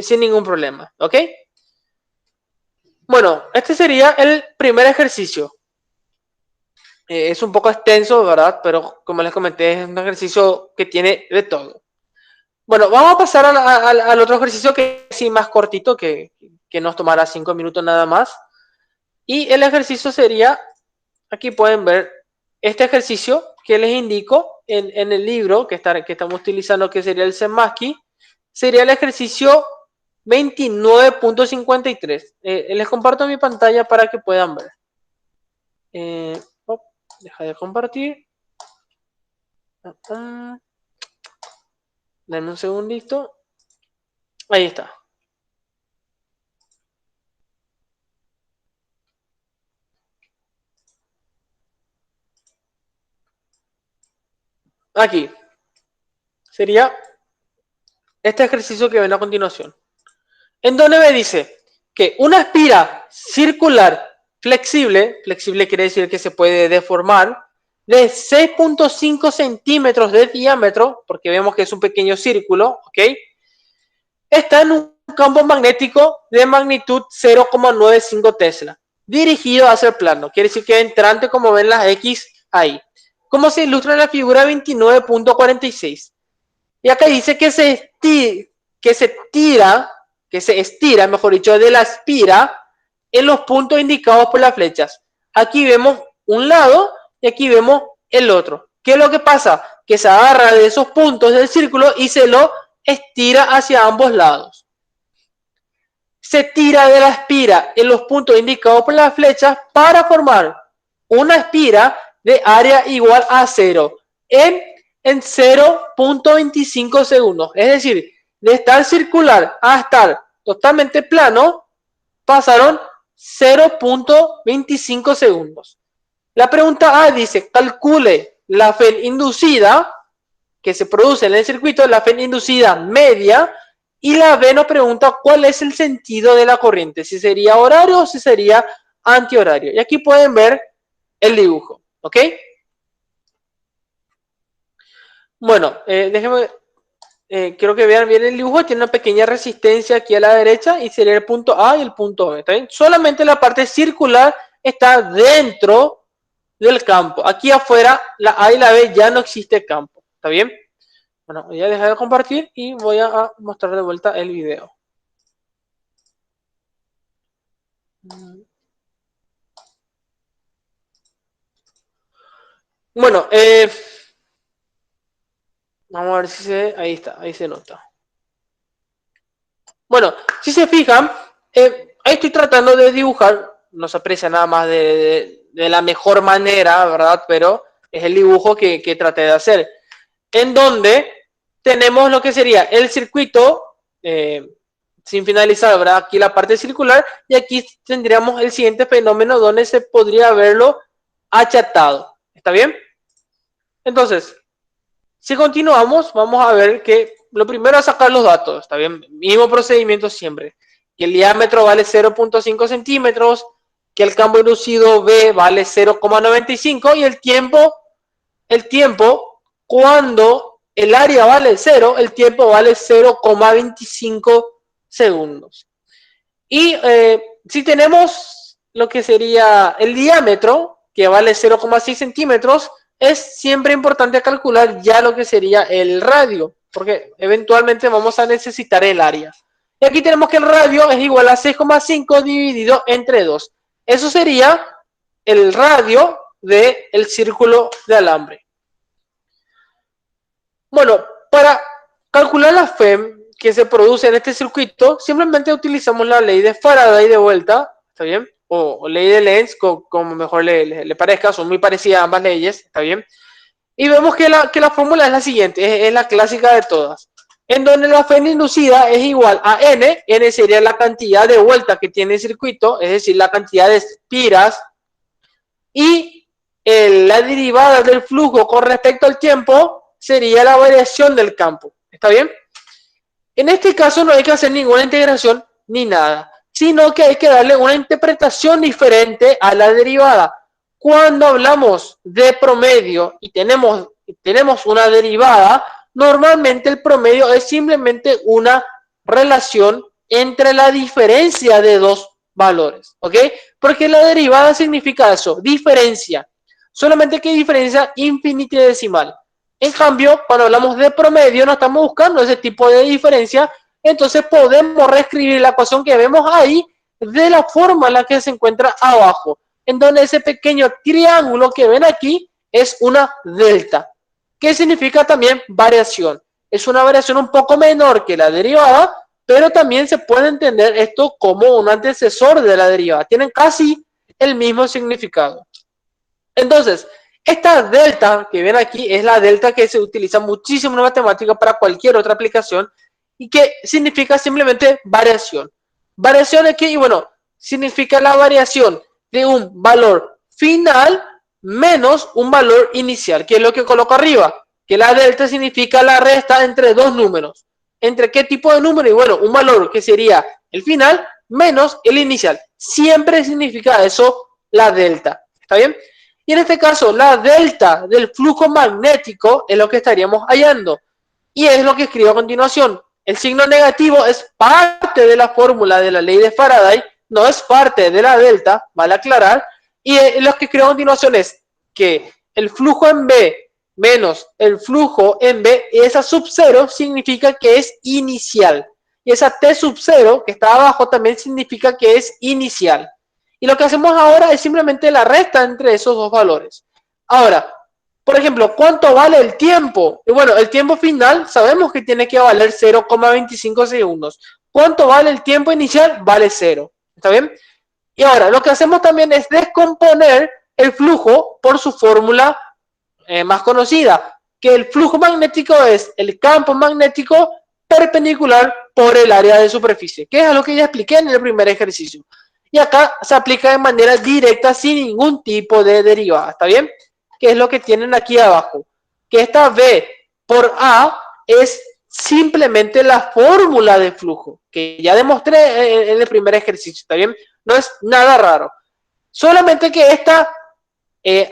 sin ningún problema, ¿ok? Bueno, este sería el primer ejercicio. Es un poco extenso, ¿verdad? Pero como les comenté, es un ejercicio que tiene de todo. Bueno, vamos a pasar al otro ejercicio que es más cortito, que nos tomará 5 minutos nada más. Y el ejercicio sería, aquí pueden ver este ejercicio que les indico en el libro que estamos utilizando, que sería el Senmaski, sería el ejercicio 29.53. Les comparto mi pantalla para que puedan ver. Deja de compartir. Dame un segundito. Ahí está. Aquí. Sería este ejercicio que ven a continuación. En donde me dice que una espira circular flexible quiere decir que se puede deformar, de 6.5 centímetros de diámetro, porque vemos que es un pequeño círculo, ¿ok? Está en un campo magnético de magnitud 0,95 Tesla, dirigido hacia el plano. Quiere decir que entrante, como ven las X ahí. Como se ilustra en la figura 29.46. Y acá dice que se estira, mejor dicho, de la espira en los puntos indicados por las flechas. Aquí vemos un lado y aquí vemos el otro. ¿Qué es lo que pasa? Que se agarra de esos puntos del círculo y se lo estira hacia ambos lados. Se tira de la espira en los puntos indicados por las flechas para formar una espira de área igual a 0 en 0.25 segundos. Es decir, de estar circular a estar totalmente plano, pasaron 0.25 segundos. La pregunta A dice, calcule la FEL inducida que se produce en el circuito, la FEL inducida media, y la B nos pregunta cuál es el sentido de la corriente, si sería horario o si sería antihorario. Y aquí pueden ver el dibujo, ¿ok? Bueno, déjenme, quiero que vean bien el dibujo. Tiene una pequeña resistencia aquí a la derecha y sería el punto A y el punto B. ¿Está bien? Solamente la parte circular está dentro del campo. Aquí afuera, la A y la B ya no existe campo. ¿Está bien? Bueno, voy a dejar de compartir y voy a mostrar de vuelta el video. Bueno, vamos a ver si ahí está, ahí se nota. Bueno, si se fijan, ahí estoy tratando de dibujar, no se aprecia nada más de la mejor manera, ¿verdad? Pero es el dibujo que traté de hacer. En donde tenemos lo que sería el circuito sin finalizar, ¿verdad? Aquí la parte circular y aquí tendríamos el siguiente fenómeno donde se podría verlo achatado. ¿Está bien? Entonces, si continuamos, vamos a ver que lo primero es sacar los datos, ¿está bien? Mismo procedimiento siempre. Que el diámetro vale 0.5 centímetros, que el campo inducido B vale 0,95 y el tiempo cuando el área vale 0, el tiempo vale 0,25 segundos. Y si tenemos lo que sería el diámetro, que vale 0,6 centímetros, es siempre importante calcular ya lo que sería el radio, porque eventualmente vamos a necesitar el área. Y aquí tenemos que el radio es igual a 6,5 dividido entre 2. Eso sería el radio del círculo de alambre. Bueno, para calcular la FEM que se produce en este circuito, simplemente utilizamos la ley de Faraday de vuelta, ¿está bien? O ley de Lenz, como mejor le parezca, son muy parecidas ambas leyes, ¿está bien? Y vemos que la fórmula es la siguiente, es la clásica de todas, en donde la FEM inducida es igual a N sería la cantidad de vueltas que tiene el circuito, es decir, la cantidad de espiras, y la derivada del flujo con respecto al tiempo sería la variación del campo, ¿está bien? En este caso no hay que hacer ninguna integración ni nada, sino que hay que darle una interpretación diferente a la derivada. Cuando hablamos de promedio y tenemos una derivada, normalmente el promedio es simplemente una relación entre la diferencia de dos valores, ¿ok? Porque la derivada significa eso, diferencia. Solamente que diferencia infinitesimal. En cambio, cuando hablamos de promedio, no estamos buscando ese tipo de diferencia, entonces podemos reescribir la ecuación que vemos ahí de la forma en la que se encuentra abajo, en donde ese pequeño triángulo que ven aquí es una delta, que significa también variación. Es una variación un poco menor que la derivada, pero también se puede entender esto como un antecesor de la derivada. Tienen casi el mismo significado. Entonces, esta delta que ven aquí es la delta que se utiliza muchísimo en matemática para cualquier otra aplicación y que significa simplemente variación. Variación aquí, y bueno, significa la variación de un valor final menos un valor inicial, que es lo que coloco arriba, que la delta significa la resta entre dos números. ¿Entre qué tipo de número? Y bueno, un valor que sería el final menos el inicial. Siempre significa eso la delta. ¿Está bien? Y en este caso, la delta del flujo magnético es lo que estaríamos hallando. Y es lo que escribo a continuación. El signo negativo es parte de la fórmula de la ley de Faraday, no es parte de la delta, vale aclarar. Y lo que escribo a continuación es que el flujo en B menos el flujo en B, esa sub 0 significa que es inicial. Y esa T sub 0 que está abajo también significa que es inicial. Y lo que hacemos ahora es simplemente la resta entre esos dos valores. Ahora, por ejemplo, ¿cuánto vale el tiempo? Y bueno, el tiempo final sabemos que tiene que valer 0,25 segundos. ¿Cuánto vale el tiempo inicial? Vale 0. ¿Está bien? Y ahora, lo que hacemos también es descomponer el flujo por su fórmula más conocida, que el flujo magnético es el campo magnético perpendicular por el área de superficie, que es lo que ya expliqué en el primer ejercicio. Y acá se aplica de manera directa sin ningún tipo de derivada, ¿está bien? Que es lo que tienen aquí abajo. Que esta V por A es simplemente la fórmula de flujo, que ya demostré en el primer ejercicio, ¿está bien? No es nada raro. Solamente que esta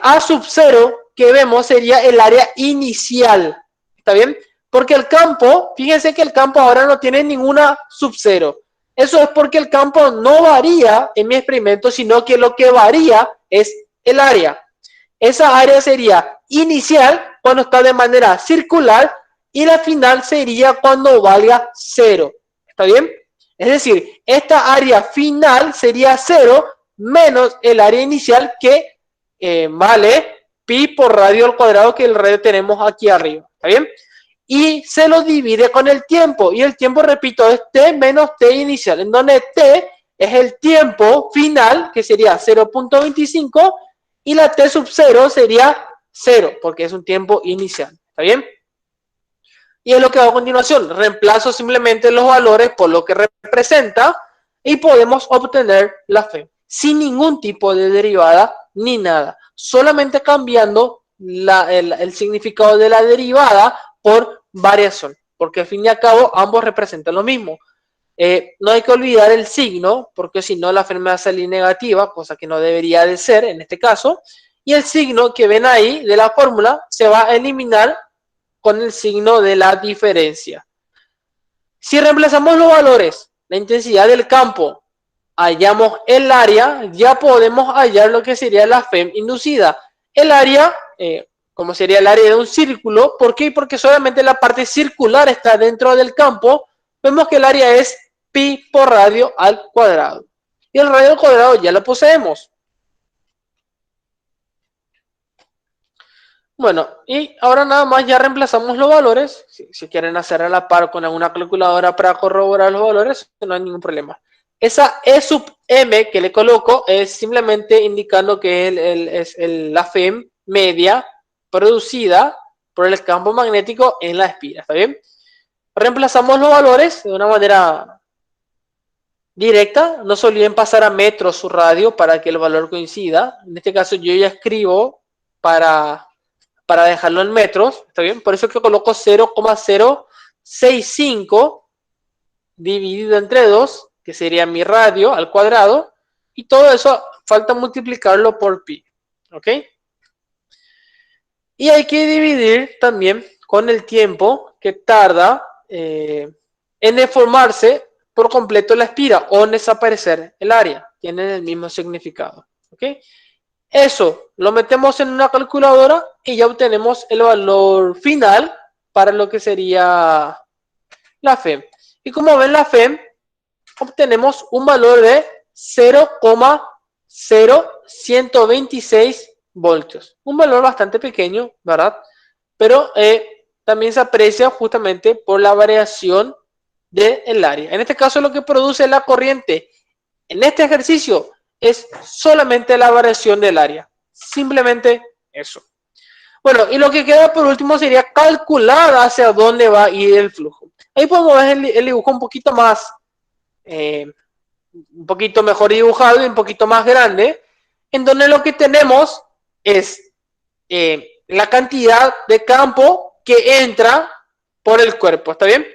A sub 0 que vemos sería el área inicial, ¿está bien? Porque el campo, fíjense que el campo ahora no tiene ninguna sub 0. Eso es porque el campo no varía en mi experimento, sino que lo que varía es el área. Esa área sería inicial cuando está de manera circular y la final sería cuando valga 0. ¿Está bien? Es decir, esta área final sería 0 menos el área inicial que vale pi por radio al cuadrado, que el radio tenemos aquí arriba. ¿Está bien? Y se lo divide con el tiempo. Y el tiempo, repito, es t menos t inicial, en donde t es el tiempo final, que sería 0.25, y la t sub 0 sería 0, porque es un tiempo inicial. ¿Está bien? Y es lo que hago a continuación. Reemplazo simplemente los valores por lo que representa y podemos obtener la FEM sin ningún tipo de derivada ni nada. Solamente cambiando el significado de la derivada por variación, porque al fin y al cabo ambos representan lo mismo. No hay que olvidar el signo, porque si no la FEM va a salir negativa, cosa que no debería de ser en este caso. Y el signo que ven ahí de la fórmula se va a eliminar con el signo de la diferencia. Si reemplazamos los valores, la intensidad del campo, hallamos el área, ya podemos hallar lo que sería la FEM inducida. El área, como sería el área de un círculo, ¿por qué? Porque solamente la parte circular está dentro del campo. Vemos que el área es pi por radio al cuadrado. Y el radio al cuadrado ya lo poseemos. Bueno, y ahora nada más ya reemplazamos los valores. Si quieren hacer a la par con alguna calculadora para corroborar los valores, no hay ningún problema. Esa E sub m que le coloco es simplemente indicando que es la FEM media producida por el campo magnético en la espira. ¿Está bien? Reemplazamos los valores de una manera directa. No se olviden pasar a metros su radio para que el valor coincida. En este caso yo ya escribo para dejarlo en metros, ¿está bien? Por eso que coloco 0,065 dividido entre 2, que sería mi radio al cuadrado, y todo eso falta multiplicarlo por pi, ¿ok? Y hay que dividir también con el tiempo que tarda en deformarse por completo la espira o en desaparecer el área. Tienen el mismo significado, ¿ok? Eso lo metemos en una calculadora y ya obtenemos el valor final para lo que sería la FEM. Y como ven, la FEM obtenemos un valor de 0,0126 voltios. Un valor bastante pequeño, ¿verdad? Pero también se aprecia justamente por la variación del área. En este caso, lo que produce la corriente en este ejercicio es solamente la variación del área. Simplemente eso. Bueno, y lo que queda por último sería calcular hacia dónde va a ir el flujo. Ahí podemos ver el dibujo un poquito más, un poquito mejor dibujado y un poquito más grande, en donde lo que tenemos es la cantidad de campo que entra por el cuerpo. ¿Está bien?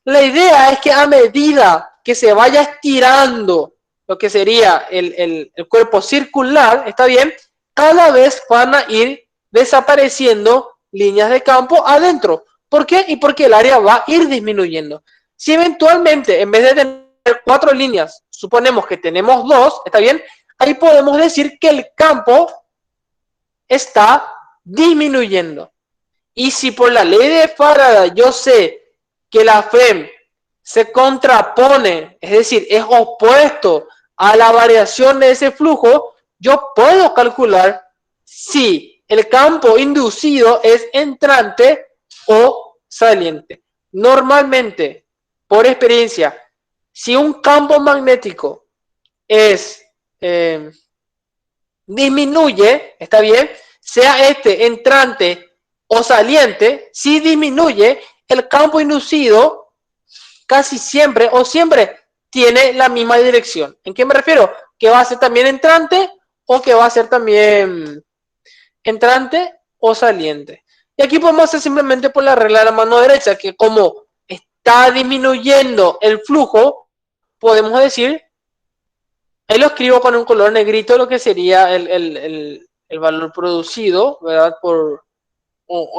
La idea es que a medida que se vaya estirando lo que sería el cuerpo circular, ¿está bien? Cada vez van a ir desapareciendo líneas de campo adentro. ¿Por qué? Y porque el área va a ir disminuyendo. Si eventualmente, en vez de tener 4 líneas, suponemos que tenemos 2, ¿está bien? Ahí podemos decir que el campo está disminuyendo. Y si por la ley de Faraday yo sé que la FEM se contrapone, es decir, es opuesto a la variación de ese flujo, yo puedo calcular si el campo inducido es entrante o saliente. Normalmente, por experiencia, si un campo magnético es disminuye, ¿está bien? Sea este entrante o saliente, si disminuye, el campo inducido casi siempre o siempre tiene la misma dirección. ¿En qué me refiero? Que va a ser también entrante o que va a ser también entrante o saliente. Y aquí podemos hacer simplemente por la regla de la mano derecha, que como está disminuyendo el flujo, podemos decir, ahí lo escribo con un color negrito, lo que sería el valor producido, ¿verdad? O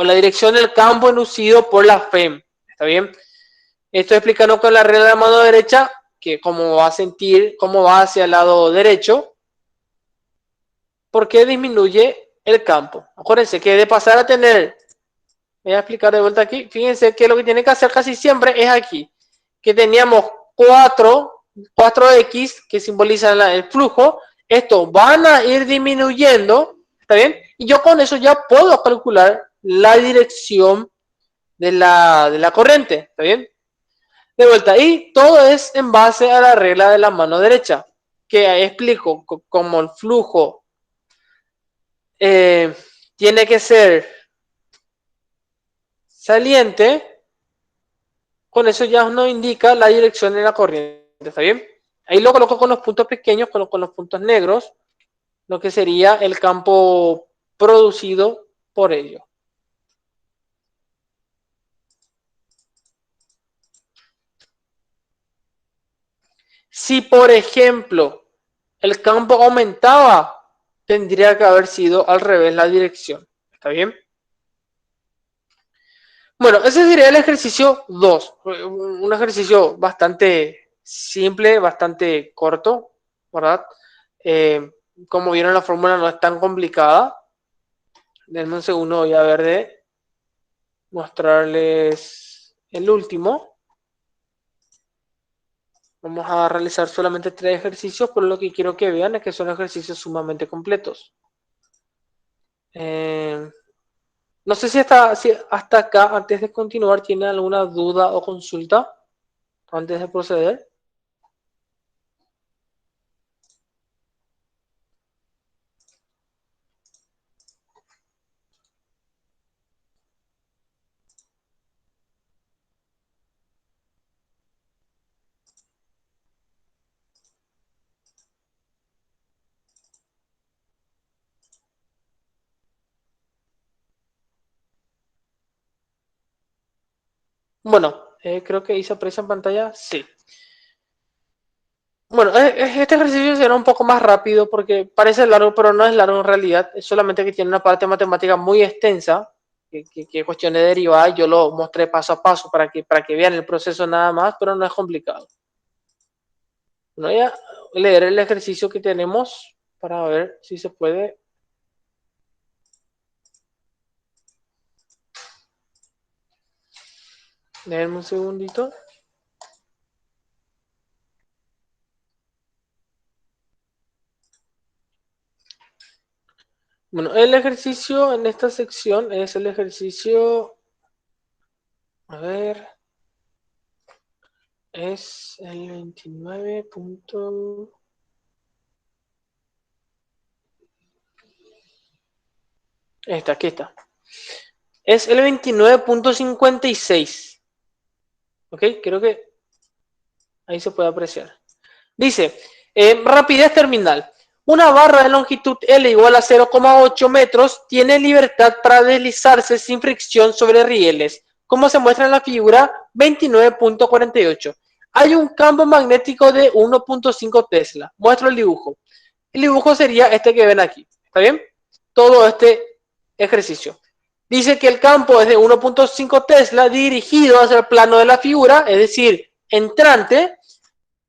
la dirección del campo inducido por la FEM. ¿Está bien? Estoy explicando con la regla de la mano derecha, que cómo va a sentir, cómo va hacia el lado derecho, porque disminuye el campo. Acuérdense que de pasar a tener, voy a explicar de vuelta aquí, fíjense que lo que tiene que hacer casi siempre es aquí, que teníamos 4x que simbolizan el flujo, estos van a ir disminuyendo, ¿está bien? Y yo con eso ya puedo calcular la dirección de la corriente, ¿está bien? De vuelta, y todo es en base a la regla de la mano derecha, que explico como el flujo tiene que ser saliente, con eso ya nos indica la dirección de la corriente, ¿está bien? Ahí lo coloco con los puntos pequeños, con los puntos negros, lo que sería el campo producido por ello. Si, por ejemplo, el campo aumentaba, tendría que haber sido al revés la dirección. ¿Está bien? Bueno, ese sería el ejercicio 2. Un ejercicio bastante simple, bastante corto, ¿verdad? Eh, como vieron, la fórmula no es tan complicada. Denme un segundo, voy a ver de mostrarles el último. Vamos a realizar solamente 3 ejercicios, pero lo que quiero que vean es que son ejercicios sumamente completos. Eh, no sé si hasta acá, antes de continuar, tienen alguna duda o consulta antes de proceder. Bueno, creo que hice presa en pantalla. Sí. Bueno, este ejercicio será un poco más rápido porque parece largo, pero no es largo en realidad. Es solamente que tiene una parte matemática muy extensa, que cuestión de derivada. Yo lo mostré paso a paso para que vean el proceso nada más, pero no es complicado. Bueno, voy a leer el ejercicio que tenemos para ver si se puede. Déjenme un segundito. Bueno, el ejercicio en esta sección es el ejercicio, a ver, es el 29 punto... Aquí está. Es el 29.56. ¿Ok? Creo que ahí se puede apreciar. Dice, rapidez terminal. Una barra de longitud L igual a 0,8 metros tiene libertad para deslizarse sin fricción sobre rieles, como se muestra en la figura 29.48. Hay un campo magnético de 1.5 Tesla. Muestro el dibujo. El dibujo sería este que ven aquí. ¿Está bien? Todo este ejercicio. Dice que el campo es de 1.5 Tesla dirigido hacia el plano de la figura, es decir, entrante.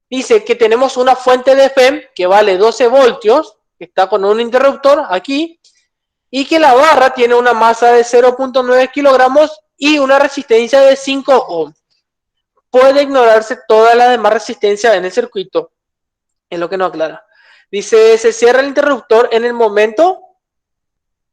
Dice que tenemos una fuente de FEM que vale 12 voltios, que está con un interruptor aquí, y que la barra tiene una masa de 0.9 kilogramos y una resistencia de 5 ohms. Puede ignorarse toda la demás resistencia en el circuito, es lo que no aclara. Dice, se cierra el interruptor en el momento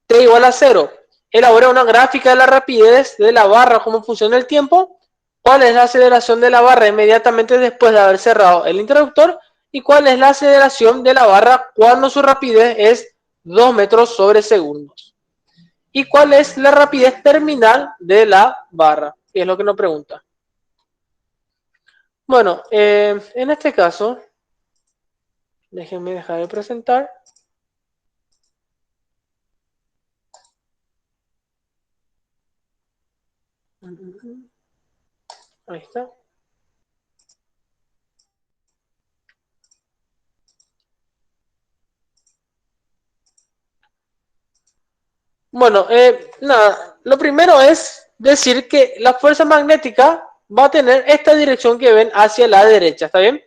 T igual a 0. Elabora una gráfica de la rapidez de la barra, cómo funciona el tiempo, cuál es la aceleración de la barra inmediatamente después de haber cerrado el interruptor y cuál es la aceleración de la barra cuando su rapidez es 2 metros sobre segundos. Y cuál es la rapidez terminal de la barra, que es lo que nos pregunta. Bueno, en este caso, déjenme dejar de presentar. Ahí está. Bueno, nada, lo primero es decir que la fuerza magnética va a tener esta dirección que ven hacia la derecha, ¿está bien?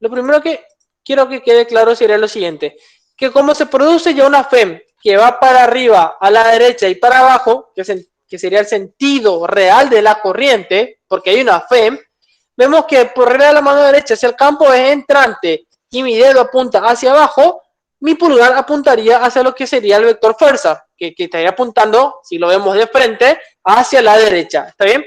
Lo primero que quiero que quede claro sería lo siguiente, que como se produce ya una FEM que va para arriba, a la derecha y para abajo, que sería el sentido real de la corriente, porque hay una FEM, vemos que por regla de la mano derecha, si el campo es entrante y mi dedo apunta hacia abajo, mi pulgar apuntaría hacia lo que sería el vector fuerza, que estaría apuntando, si lo vemos de frente, hacia la derecha. ¿Está bien?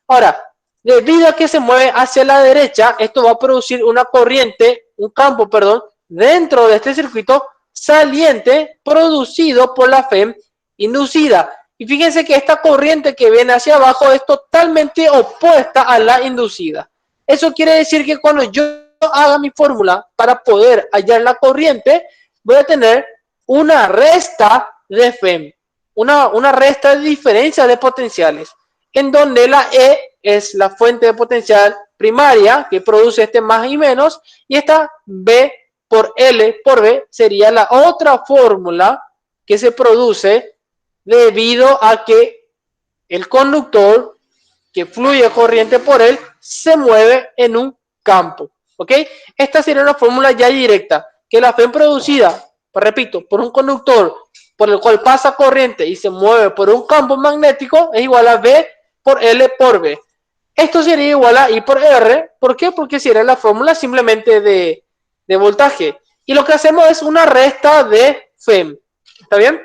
Ahora, debido a que se mueve hacia la derecha, esto va a producir una corriente, un campo, perdón, dentro de este circuito saliente producido por la FEM inducida. Y fíjense que esta corriente que viene hacia abajo es totalmente opuesta a la inducida. Eso quiere decir que cuando yo haga mi fórmula para poder hallar la corriente, voy a tener una resta de FEM, una resta de diferencia de potenciales, en donde la E es la fuente de potencial primaria que produce este más y menos, y esta B por L por B sería la otra fórmula que se produce debido a que el conductor que fluye corriente por él se mueve en un campo. ¿Ok? Esta sería una fórmula ya directa, que la FEM producida, repito, por un conductor por el cual pasa corriente y se mueve por un campo magnético es igual a V por L por V. Esto sería igual a I por R. ¿Por qué? Porque sería la fórmula simplemente de voltaje. Y lo que hacemos es una resta de FEM. ¿Está bien?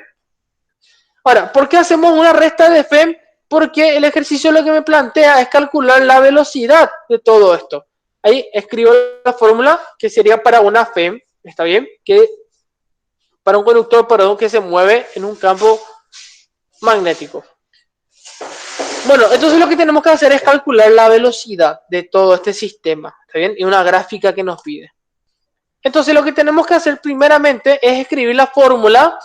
Ahora, ¿por qué hacemos una resta de FEM? Porque el ejercicio lo que me plantea es calcular la velocidad de todo esto. Ahí escribo la fórmula que sería para una FEM, ¿está bien? Que para un conductor, perdón, que se mueve en un campo magnético. Bueno, entonces lo que tenemos que hacer es calcular la velocidad de todo este sistema, ¿está bien? Y una gráfica que nos pide. Entonces lo que tenemos que hacer primeramente es escribir la fórmula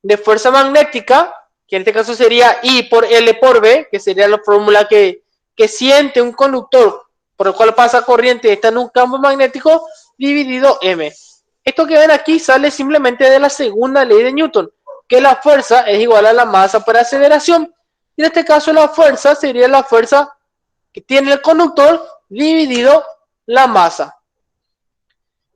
de fuerza magnética, que en este caso sería I por L por V, que sería la fórmula que siente un conductor por el cual pasa corriente y está en un campo magnético, dividido M. Esto que ven aquí sale simplemente de la segunda ley de Newton, que la fuerza es igual a la masa por aceleración. Y en este caso la fuerza sería la fuerza que tiene el conductor dividido la masa.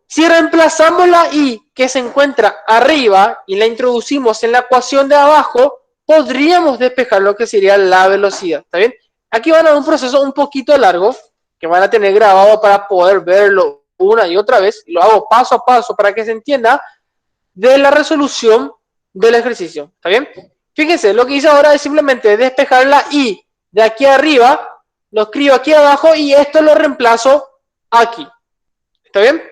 Si reemplazamos la I que se encuentra arriba y la introducimos en la ecuación de abajo, podríamos despejar lo que sería la velocidad. ¿Está bien? Aquí van a ver un proceso un poquito largo que van a tener grabado para poder verlo una y otra vez. Lo hago paso a paso para que se entienda de la resolución del ejercicio. ¿Está bien? Fíjense, lo que hice ahora es simplemente despejar la I de aquí arriba, lo escribo aquí abajo y esto lo reemplazo aquí. ¿Está bien?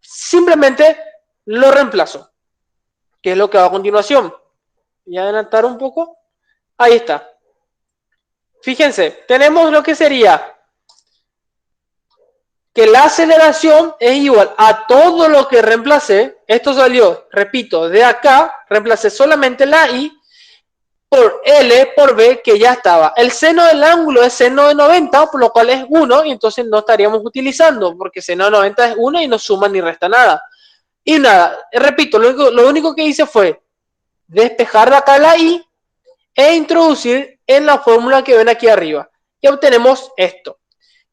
Simplemente lo reemplazo. ¿Qué es lo que hago a continuación? Voy a adelantar un poco. Ahí está. Fíjense, tenemos lo que sería que la aceleración es igual a todo lo que reemplacé. Esto salió, repito, de acá, reemplacé solamente la I por L por B que ya estaba. El seno del ángulo es seno de 90, por lo cual es 1, y entonces no estaríamos utilizando, porque seno de 90 es 1 y no suma ni resta nada. Y nada, repito, lo único que hice fue despejar de acá la I e introducir en la fórmula que ven aquí arriba. Y obtenemos esto.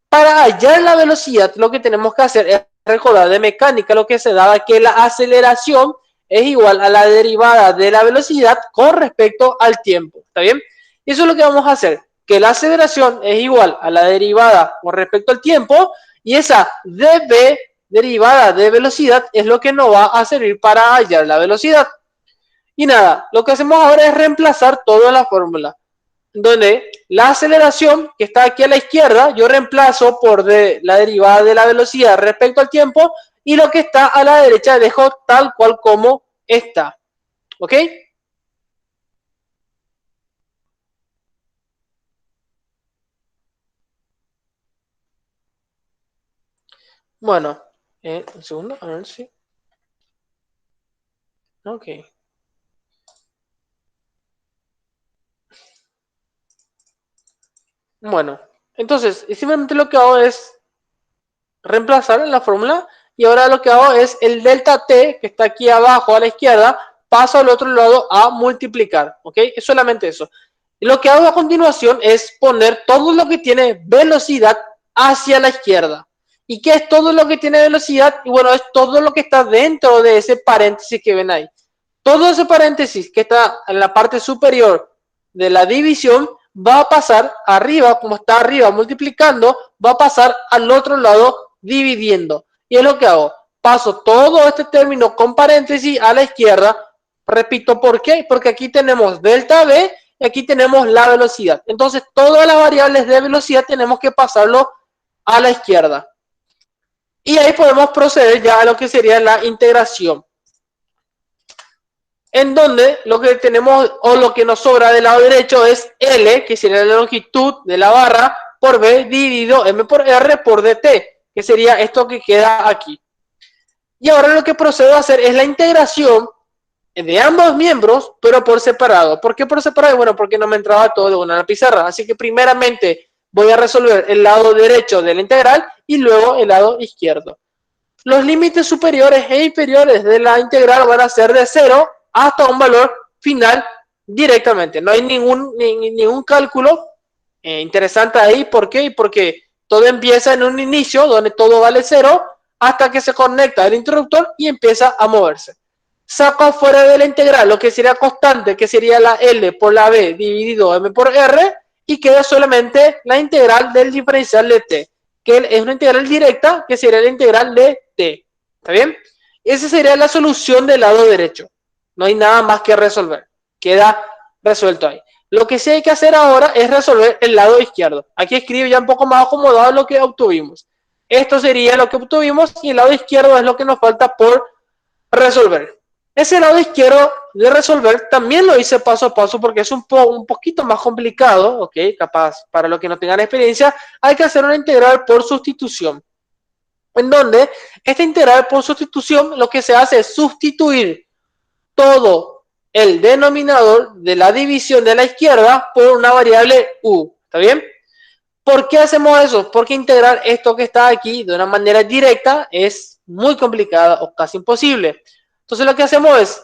Para hallar la velocidad, lo que tenemos que hacer es recordar de mecánica lo que se daba, que la aceleración es igual a la derivada de la velocidad con respecto al tiempo. ¿Está bien? Y eso es lo que vamos a hacer, que la aceleración es igual a la derivada con respecto al tiempo, y esa dv derivada de velocidad es lo que nos va a servir para hallar la velocidad. Y nada, lo que hacemos ahora es reemplazar toda la fórmula, donde la aceleración que está aquí a la izquierda, yo reemplazo por la derivada de la velocidad respecto al tiempo, y lo que está a la derecha dejo tal cual como está. ¿Ok? Bueno, un segundo, a ver si. Ok. Bueno, entonces, simplemente lo que hago es reemplazar en la fórmula, y ahora lo que hago es el delta t que está aquí abajo a la izquierda, paso al otro lado a multiplicar. ¿Ok? Es solamente eso. Y lo que hago a continuación es poner todo lo que tiene velocidad hacia la izquierda. ¿Y qué es todo lo que tiene velocidad? Y bueno, es todo lo que está dentro de ese paréntesis que ven ahí. Todo ese paréntesis que está en la parte superior de la división va a pasar arriba, como está arriba multiplicando, va a pasar al otro lado dividiendo. Y es lo que hago. Paso todo este término con paréntesis a la izquierda. Repito, ¿por qué? Porque aquí tenemos delta V y aquí tenemos la velocidad. Entonces, todas las variables de velocidad tenemos que pasarlo a la izquierda. Y ahí podemos proceder ya a lo que sería la integración, en donde lo que tenemos o lo que nos sobra del lado derecho es L, que sería la longitud de la barra, por B dividido M por R por DT, que sería esto que queda aquí. Y ahora lo que procedo a hacer es la integración de ambos miembros, pero por separado. ¿Por qué por separado? Bueno, porque no me entraba todo de una en la pizarra. Así que primeramente voy a resolver el lado derecho de la integral y luego el lado izquierdo. Los límites superiores e inferiores de la integral van a ser de 0 hasta un valor final directamente. No hay ningún cálculo interesante ahí. ¿Por qué? Porque todo empieza en un inicio donde todo vale 0 hasta que se conecta el interruptor y empieza a moverse. Saco fuera de la integral lo que sería constante, que sería la L por la B dividido M por R, y queda solamente la integral del diferencial de T, que es una integral directa, que sería la integral de T. ¿Está bien? Esa sería la solución del lado derecho. No hay nada más que resolver. Queda resuelto ahí. Lo que sí hay que hacer ahora es resolver el lado izquierdo. Aquí escribo ya un poco más acomodado lo que obtuvimos. Esto sería lo que obtuvimos y el lado izquierdo es lo que nos falta por resolver. Ese lado izquierdo de resolver también lo hice paso a paso porque es un poquito más complicado, ¿ok? Capaz, para los que no tengan experiencia, hay que hacer una integral por sustitución. En donde esta integral por sustitución lo que se hace es sustituir todo el denominador de la división de la izquierda por una variable u. ¿Está bien? ¿Por qué hacemos eso? Porque integrar esto que está aquí de una manera directa es muy complicada o casi imposible. Entonces lo que hacemos es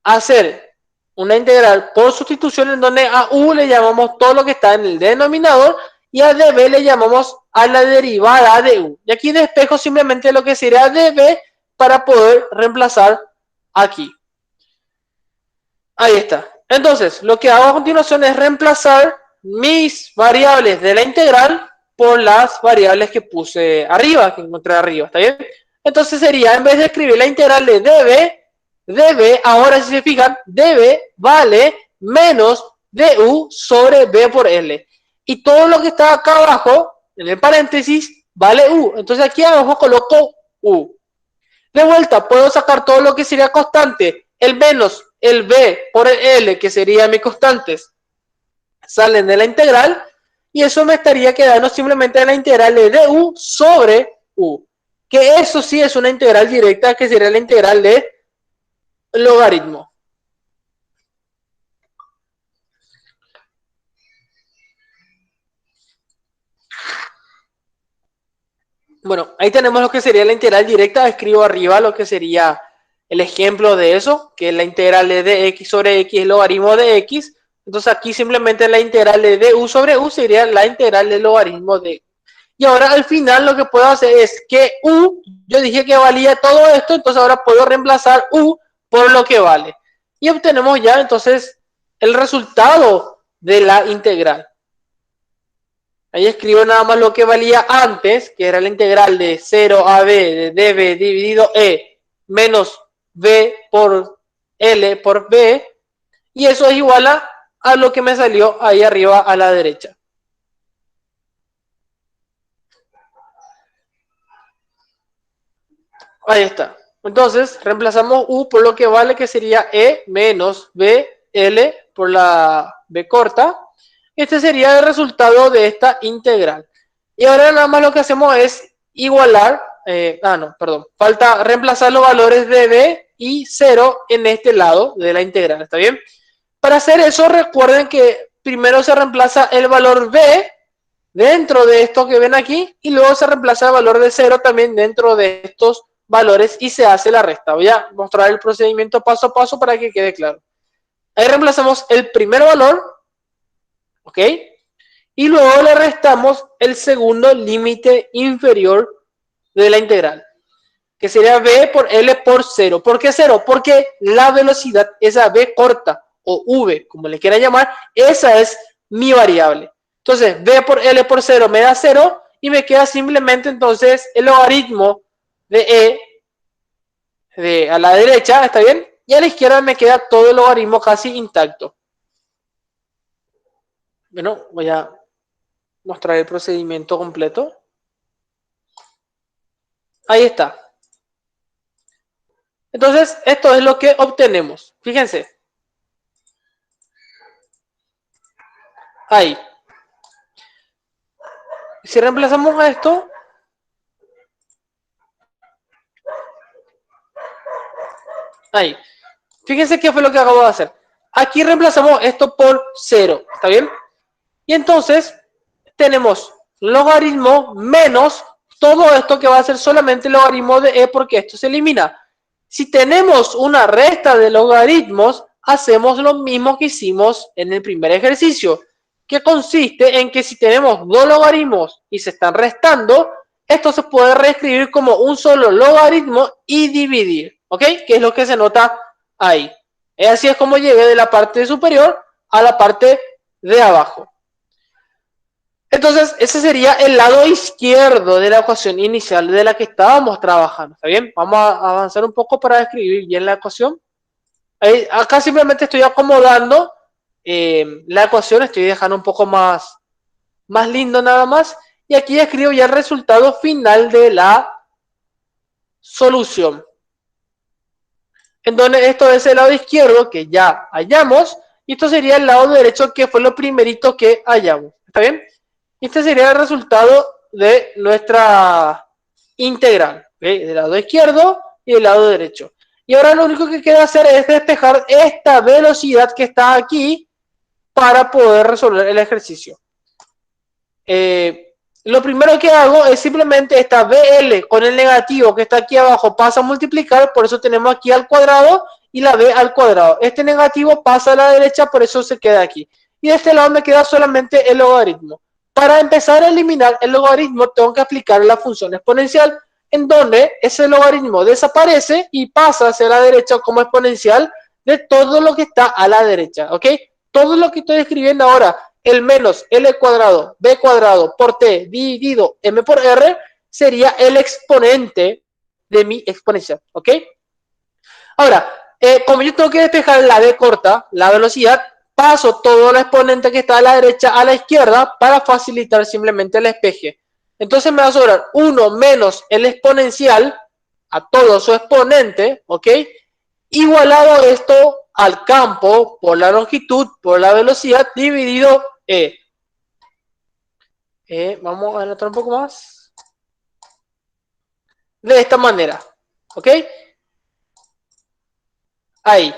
hacer una integral por sustitución en donde a u le llamamos todo lo que está en el denominador y a db le llamamos a la derivada de u. Y aquí despejo simplemente lo que sería db para poder reemplazar aquí. Ahí está. Entonces, lo que hago a continuación es reemplazar mis variables de la integral por las variables que puse arriba, que encontré arriba, ¿está bien? Entonces sería, en vez de escribir la integral de db, ahora si se fijan, db vale menos du sobre b por l. Y todo lo que está acá abajo, en el paréntesis, vale u. Entonces aquí abajo coloco u. De vuelta, puedo sacar todo lo que sería constante, el menos el b por el l, que serían mis constantes, salen de la integral, y eso me estaría quedando simplemente la integral de du sobre u, que eso sí es una integral directa, que sería la integral de logaritmo. Bueno, ahí tenemos lo que sería la integral directa. Escribo arriba lo que sería el ejemplo de eso, que es la integral de x sobre x, el logaritmo de x. Entonces aquí simplemente la integral de du sobre u sería la integral del logaritmo de. Y ahora al final lo que puedo hacer es que u, yo dije que valía todo esto, entonces ahora puedo reemplazar u por lo que vale. Y obtenemos ya entonces el resultado de la integral. Ahí escribo nada más lo que valía antes, que era la integral de 0 a b de db dividido e menos b por l por b. Y eso es igual a lo que me salió ahí arriba a la derecha. Ahí está. Entonces, reemplazamos u por lo que vale, que sería e menos b l por la b corta. Este sería el resultado de esta integral. Y ahora nada más lo que hacemos es igualar, falta reemplazar los valores de b y 0 en este lado de la integral, ¿está bien? Para hacer eso, recuerden que primero se reemplaza el valor b dentro de esto que ven aquí y luego se reemplaza el valor de 0 también dentro de estos valores y se hace la resta. Voy a mostrar el procedimiento paso a paso para que quede claro. Ahí reemplazamos el primer valor, ¿ok? Y luego le restamos el segundo límite inferior de la integral, que sería b por l por 0. ¿Por qué 0? Porque la velocidad, esa b corta o v, como le quieran llamar, esa es mi variable. Entonces, b por l por 0 me da 0 y me queda simplemente entonces el logaritmo de e a la derecha, ¿está bien? Y a la izquierda me queda todo el logaritmo casi intacto. Bueno, voy a mostrar el procedimiento completo. Ahí está. Entonces, esto es lo que obtenemos. Fíjense. Ahí. Si reemplazamos a esto, ahí. Fíjense qué fue lo que acabo de hacer. Aquí reemplazamos esto por 0. ¿Está bien? Y entonces tenemos logaritmo menos todo esto que va a ser solamente el logaritmo de e porque esto se elimina. Si tenemos una resta de logaritmos, hacemos lo mismo que hicimos en el primer ejercicio. que consiste en que si tenemos dos logaritmos y se están restando, esto se puede reescribir como un solo logaritmo y dividir, ¿ok? Que es lo que se nota ahí. Así es como llegué de la parte superior a la parte de abajo. Entonces, ese sería el lado izquierdo de la ecuación inicial de la que estábamos trabajando, ¿está bien? Vamos a avanzar un poco para describir bien la ecuación. Acá simplemente estoy acomodando la ecuación, estoy dejando un poco más lindo nada más. Y aquí escribo ya el resultado final de la solución. Entonces esto es el lado izquierdo que ya hallamos. Y esto sería el lado derecho que fue lo primerito que hallamos. ¿Está bien? Este sería el resultado de nuestra integral. ¿Okay? Del lado izquierdo y del lado derecho. Y ahora lo único que queda hacer es despejar esta velocidad que está aquí para poder resolver el ejercicio. Lo primero que hago es simplemente esta BL con el negativo que está aquí abajo pasa a multiplicar, por eso tenemos aquí al cuadrado y la B al cuadrado. Este negativo pasa a la derecha, por eso se queda aquí. Y de este lado me queda solamente el logaritmo. Para empezar a eliminar el logaritmo tengo que aplicar la función exponencial, en donde ese logaritmo desaparece y pasa hacia la derecha como exponencial de todo lo que está a la derecha, ¿ok? Todo lo que estoy escribiendo ahora, el menos L cuadrado, B cuadrado por T dividido M por R, sería el exponente de mi exponencial, ¿ok? Ahora, como yo tengo que despejar la D corta, la velocidad, paso todo el exponente que está a la derecha a la izquierda para facilitar simplemente el despeje. Entonces me va a sobrar 1 menos el exponencial a todo su exponente, ¿ok? Igualado esto al campo por la longitud, por la velocidad, dividido E. Vamos a anotar un poco más. De esta manera, ¿ok? Ahí.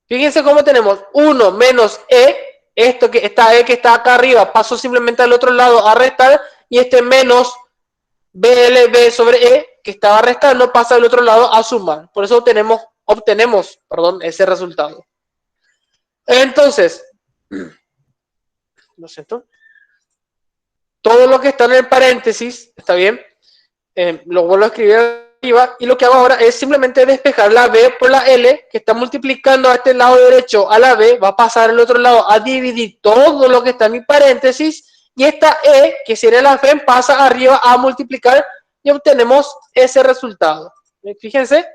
Fíjense cómo tenemos 1 menos E, esto que está E que está acá arriba, pasó simplemente al otro lado a restar, y este menos BLB sobre E, que estaba restando, pasa al otro lado a sumar. Por eso obtenemos ese resultado. Entonces, lo siento. Todo lo que está en el paréntesis, ¿está bien? Lo vuelvo a escribir arriba y lo que hago ahora es simplemente despejar la B por la L que está multiplicando a este lado derecho a la B, va a pasar al otro lado a dividir todo lo que está en mi paréntesis y esta E que sería la FEM pasa arriba a multiplicar y obtenemos ese resultado. Fíjense,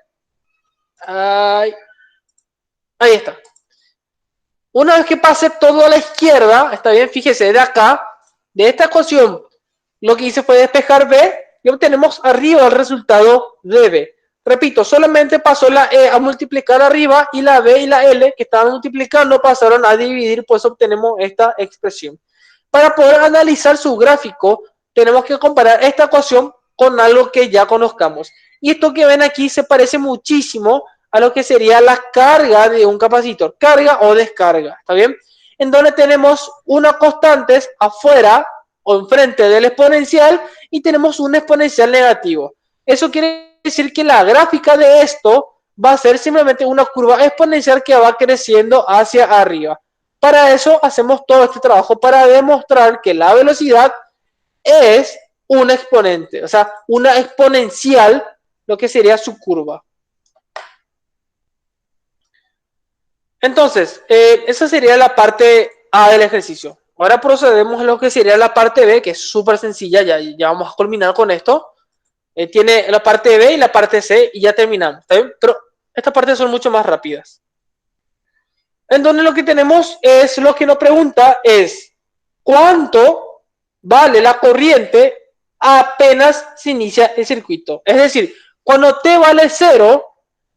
ahí está. Una vez que pase todo a la izquierda, está bien, fíjese, de acá, de esta ecuación, lo que hice fue despejar B y obtenemos arriba el resultado de B. Repito, solamente pasó la E a multiplicar arriba y la B y la L que estaban multiplicando pasaron a dividir, pues obtenemos esta expresión. Para poder analizar su gráfico, tenemos que comparar esta ecuación con algo que ya conozcamos. Y esto que ven aquí se parece muchísimo a lo que sería la carga de un capacitor, carga o descarga, ¿está bien? En donde tenemos unas constantes afuera o enfrente del exponencial y tenemos un exponencial negativo. Eso quiere decir que la gráfica de esto va a ser simplemente una curva exponencial que va creciendo hacia arriba. Para eso hacemos todo este trabajo para demostrar que la velocidad es un exponente, o sea, una exponencial, lo que sería su curva. Entonces, esa sería la parte A del ejercicio. Ahora procedemos a lo que sería la parte B, que es súper sencilla, ya vamos a culminar con esto. Tiene la parte B y la parte C y ya terminamos, ¿está bien? Pero estas partes son mucho más rápidas. Entonces lo que tenemos es, lo que nos pregunta es, ¿cuánto vale la corriente apenas se inicia el circuito? Es decir, cuando T vale 0,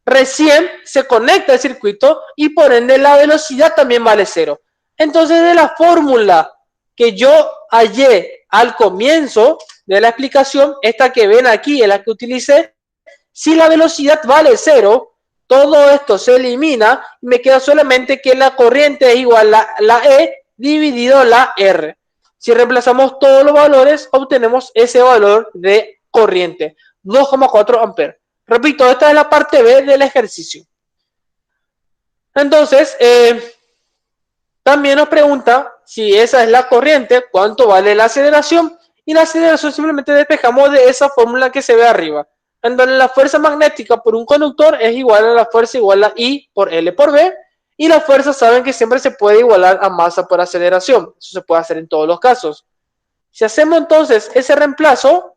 recién se conecta el circuito y por ende la velocidad también vale 0. Entonces de la fórmula que yo hallé al comienzo de la explicación, esta que ven aquí es la que utilicé, si la velocidad vale 0, todo esto se elimina y me queda solamente que la corriente es igual a la E dividido la R. Si reemplazamos todos los valores, obtenemos ese valor de corriente, 2,4 amperes. Repito, esta es la parte B del ejercicio. Entonces, también nos pregunta si esa es la corriente, cuánto vale la aceleración, y la aceleración simplemente despejamos de esa fórmula que se ve arriba, en donde la fuerza magnética por un conductor es igual a la fuerza igual a I por L por B, y la fuerza saben que siempre se puede igualar a masa por aceleración. Eso se puede hacer en todos los casos. Si hacemos entonces ese reemplazo,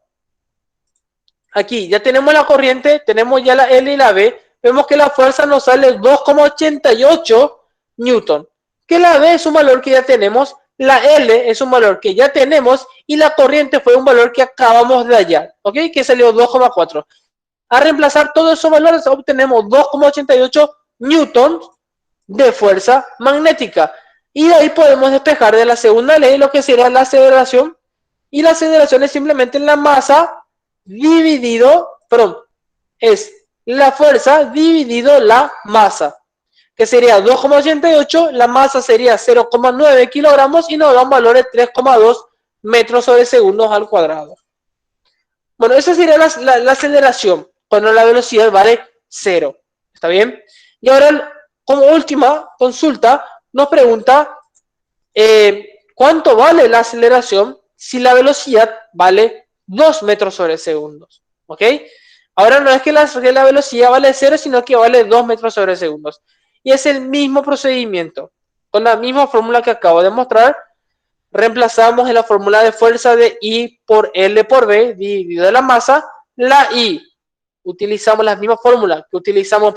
aquí ya tenemos la corriente, tenemos ya la L y la B, vemos que la fuerza nos sale 2,88 newton, que la B es un valor que ya tenemos, la L es un valor que ya tenemos y la corriente fue un valor que acabamos de hallar, ¿ok? Que salió 2,4. A reemplazar todos esos valores obtenemos 2,88 newtons de fuerza magnética. Y de ahí podemos despejar de la segunda ley lo que sería la aceleración. Y la aceleración es simplemente la masa dividido, perdón, es la fuerza dividido la masa, que sería 2,88, la masa sería 0,9 kilogramos y nos da un valor de 3,2 metros sobre segundos al cuadrado. Bueno, esa sería la aceleración, cuando la velocidad vale 0. ¿Está bien? Y ahora, como última consulta, nos pregunta ¿cuánto vale la aceleración si la velocidad vale 2 metros sobre segundos? ¿Ok? Ahora no es que la velocidad vale 0, sino que vale 2 metros sobre segundos. Y es el mismo procedimiento, con la misma fórmula que acabo de mostrar. Reemplazamos en la fórmula de fuerza de I por L por B dividido de la masa, la I. Utilizamos la misma fórmula que utilizamos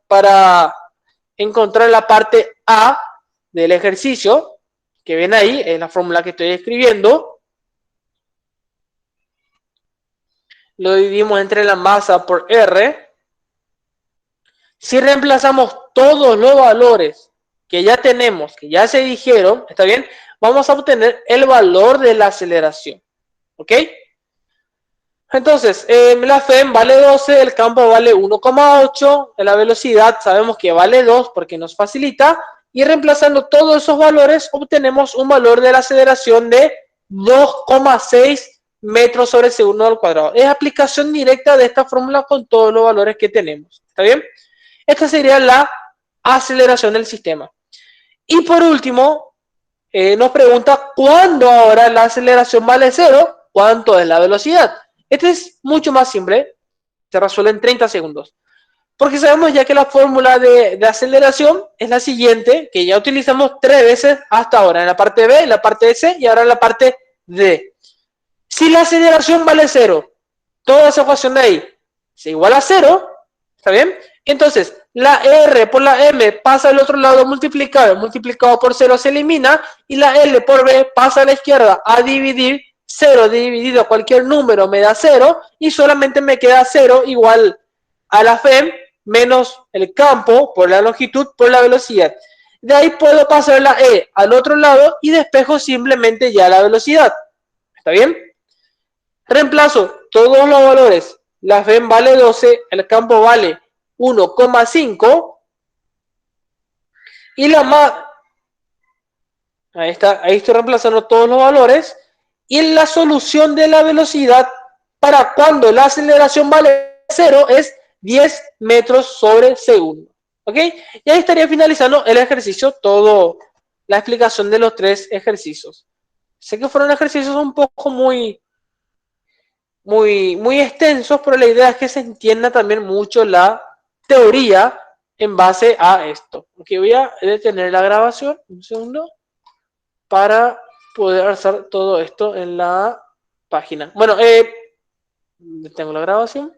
para encontrar la parte A del ejercicio, que ven ahí, es la fórmula que estoy escribiendo. Lo dividimos entre la masa por R. Si reemplazamos todos los valores que ya tenemos, que ya se dijeron, ¿está bien? Vamos a obtener el valor de la aceleración. ¿Ok? Entonces, la FEM vale 12, el campo vale 1,8, la velocidad sabemos que vale 2 porque nos facilita, y reemplazando todos esos valores obtenemos un valor de la aceleración de 2,6 metros sobre segundo al cuadrado. Es aplicación directa de esta fórmula con todos los valores que tenemos. ¿Está bien? Esta sería la aceleración del sistema. Y por último, nos pregunta ¿cuándo ahora la aceleración vale 0? ¿Cuánto es la velocidad? Este es mucho más simple, se resuelve en 30 segundos. Porque sabemos ya que la fórmula de aceleración es la siguiente, que ya utilizamos 3 veces hasta ahora, en la parte B, en la parte C y ahora en la parte D. Si la aceleración vale 0, toda esa ecuación de ahí se iguala a 0, ¿está bien? Entonces, la R por la M pasa al otro lado multiplicado por 0 se elimina, y la L por B pasa a la izquierda a dividir. 0 dividido a cualquier número me da 0 y solamente me queda 0 igual a la FEM menos el campo por la longitud por la velocidad. De ahí puedo pasar la E al otro lado y despejo simplemente ya la velocidad. ¿Está bien? Reemplazo todos los valores. La FEM vale 12, el campo vale 1,5 y la más... Ahí está, ahí estoy reemplazando todos los valores. Y la solución de la velocidad para cuando la aceleración vale 0 es 10 metros sobre segundo. ¿Ok? Y ahí estaría finalizando el ejercicio, todo la explicación de los 3 ejercicios. Sé que fueron ejercicios un poco muy extensos, pero la idea es que se entienda también mucho la teoría en base a esto. Ok, voy a detener la grabación un segundo para poder hacer todo esto en la página. Bueno, tengo la grabación.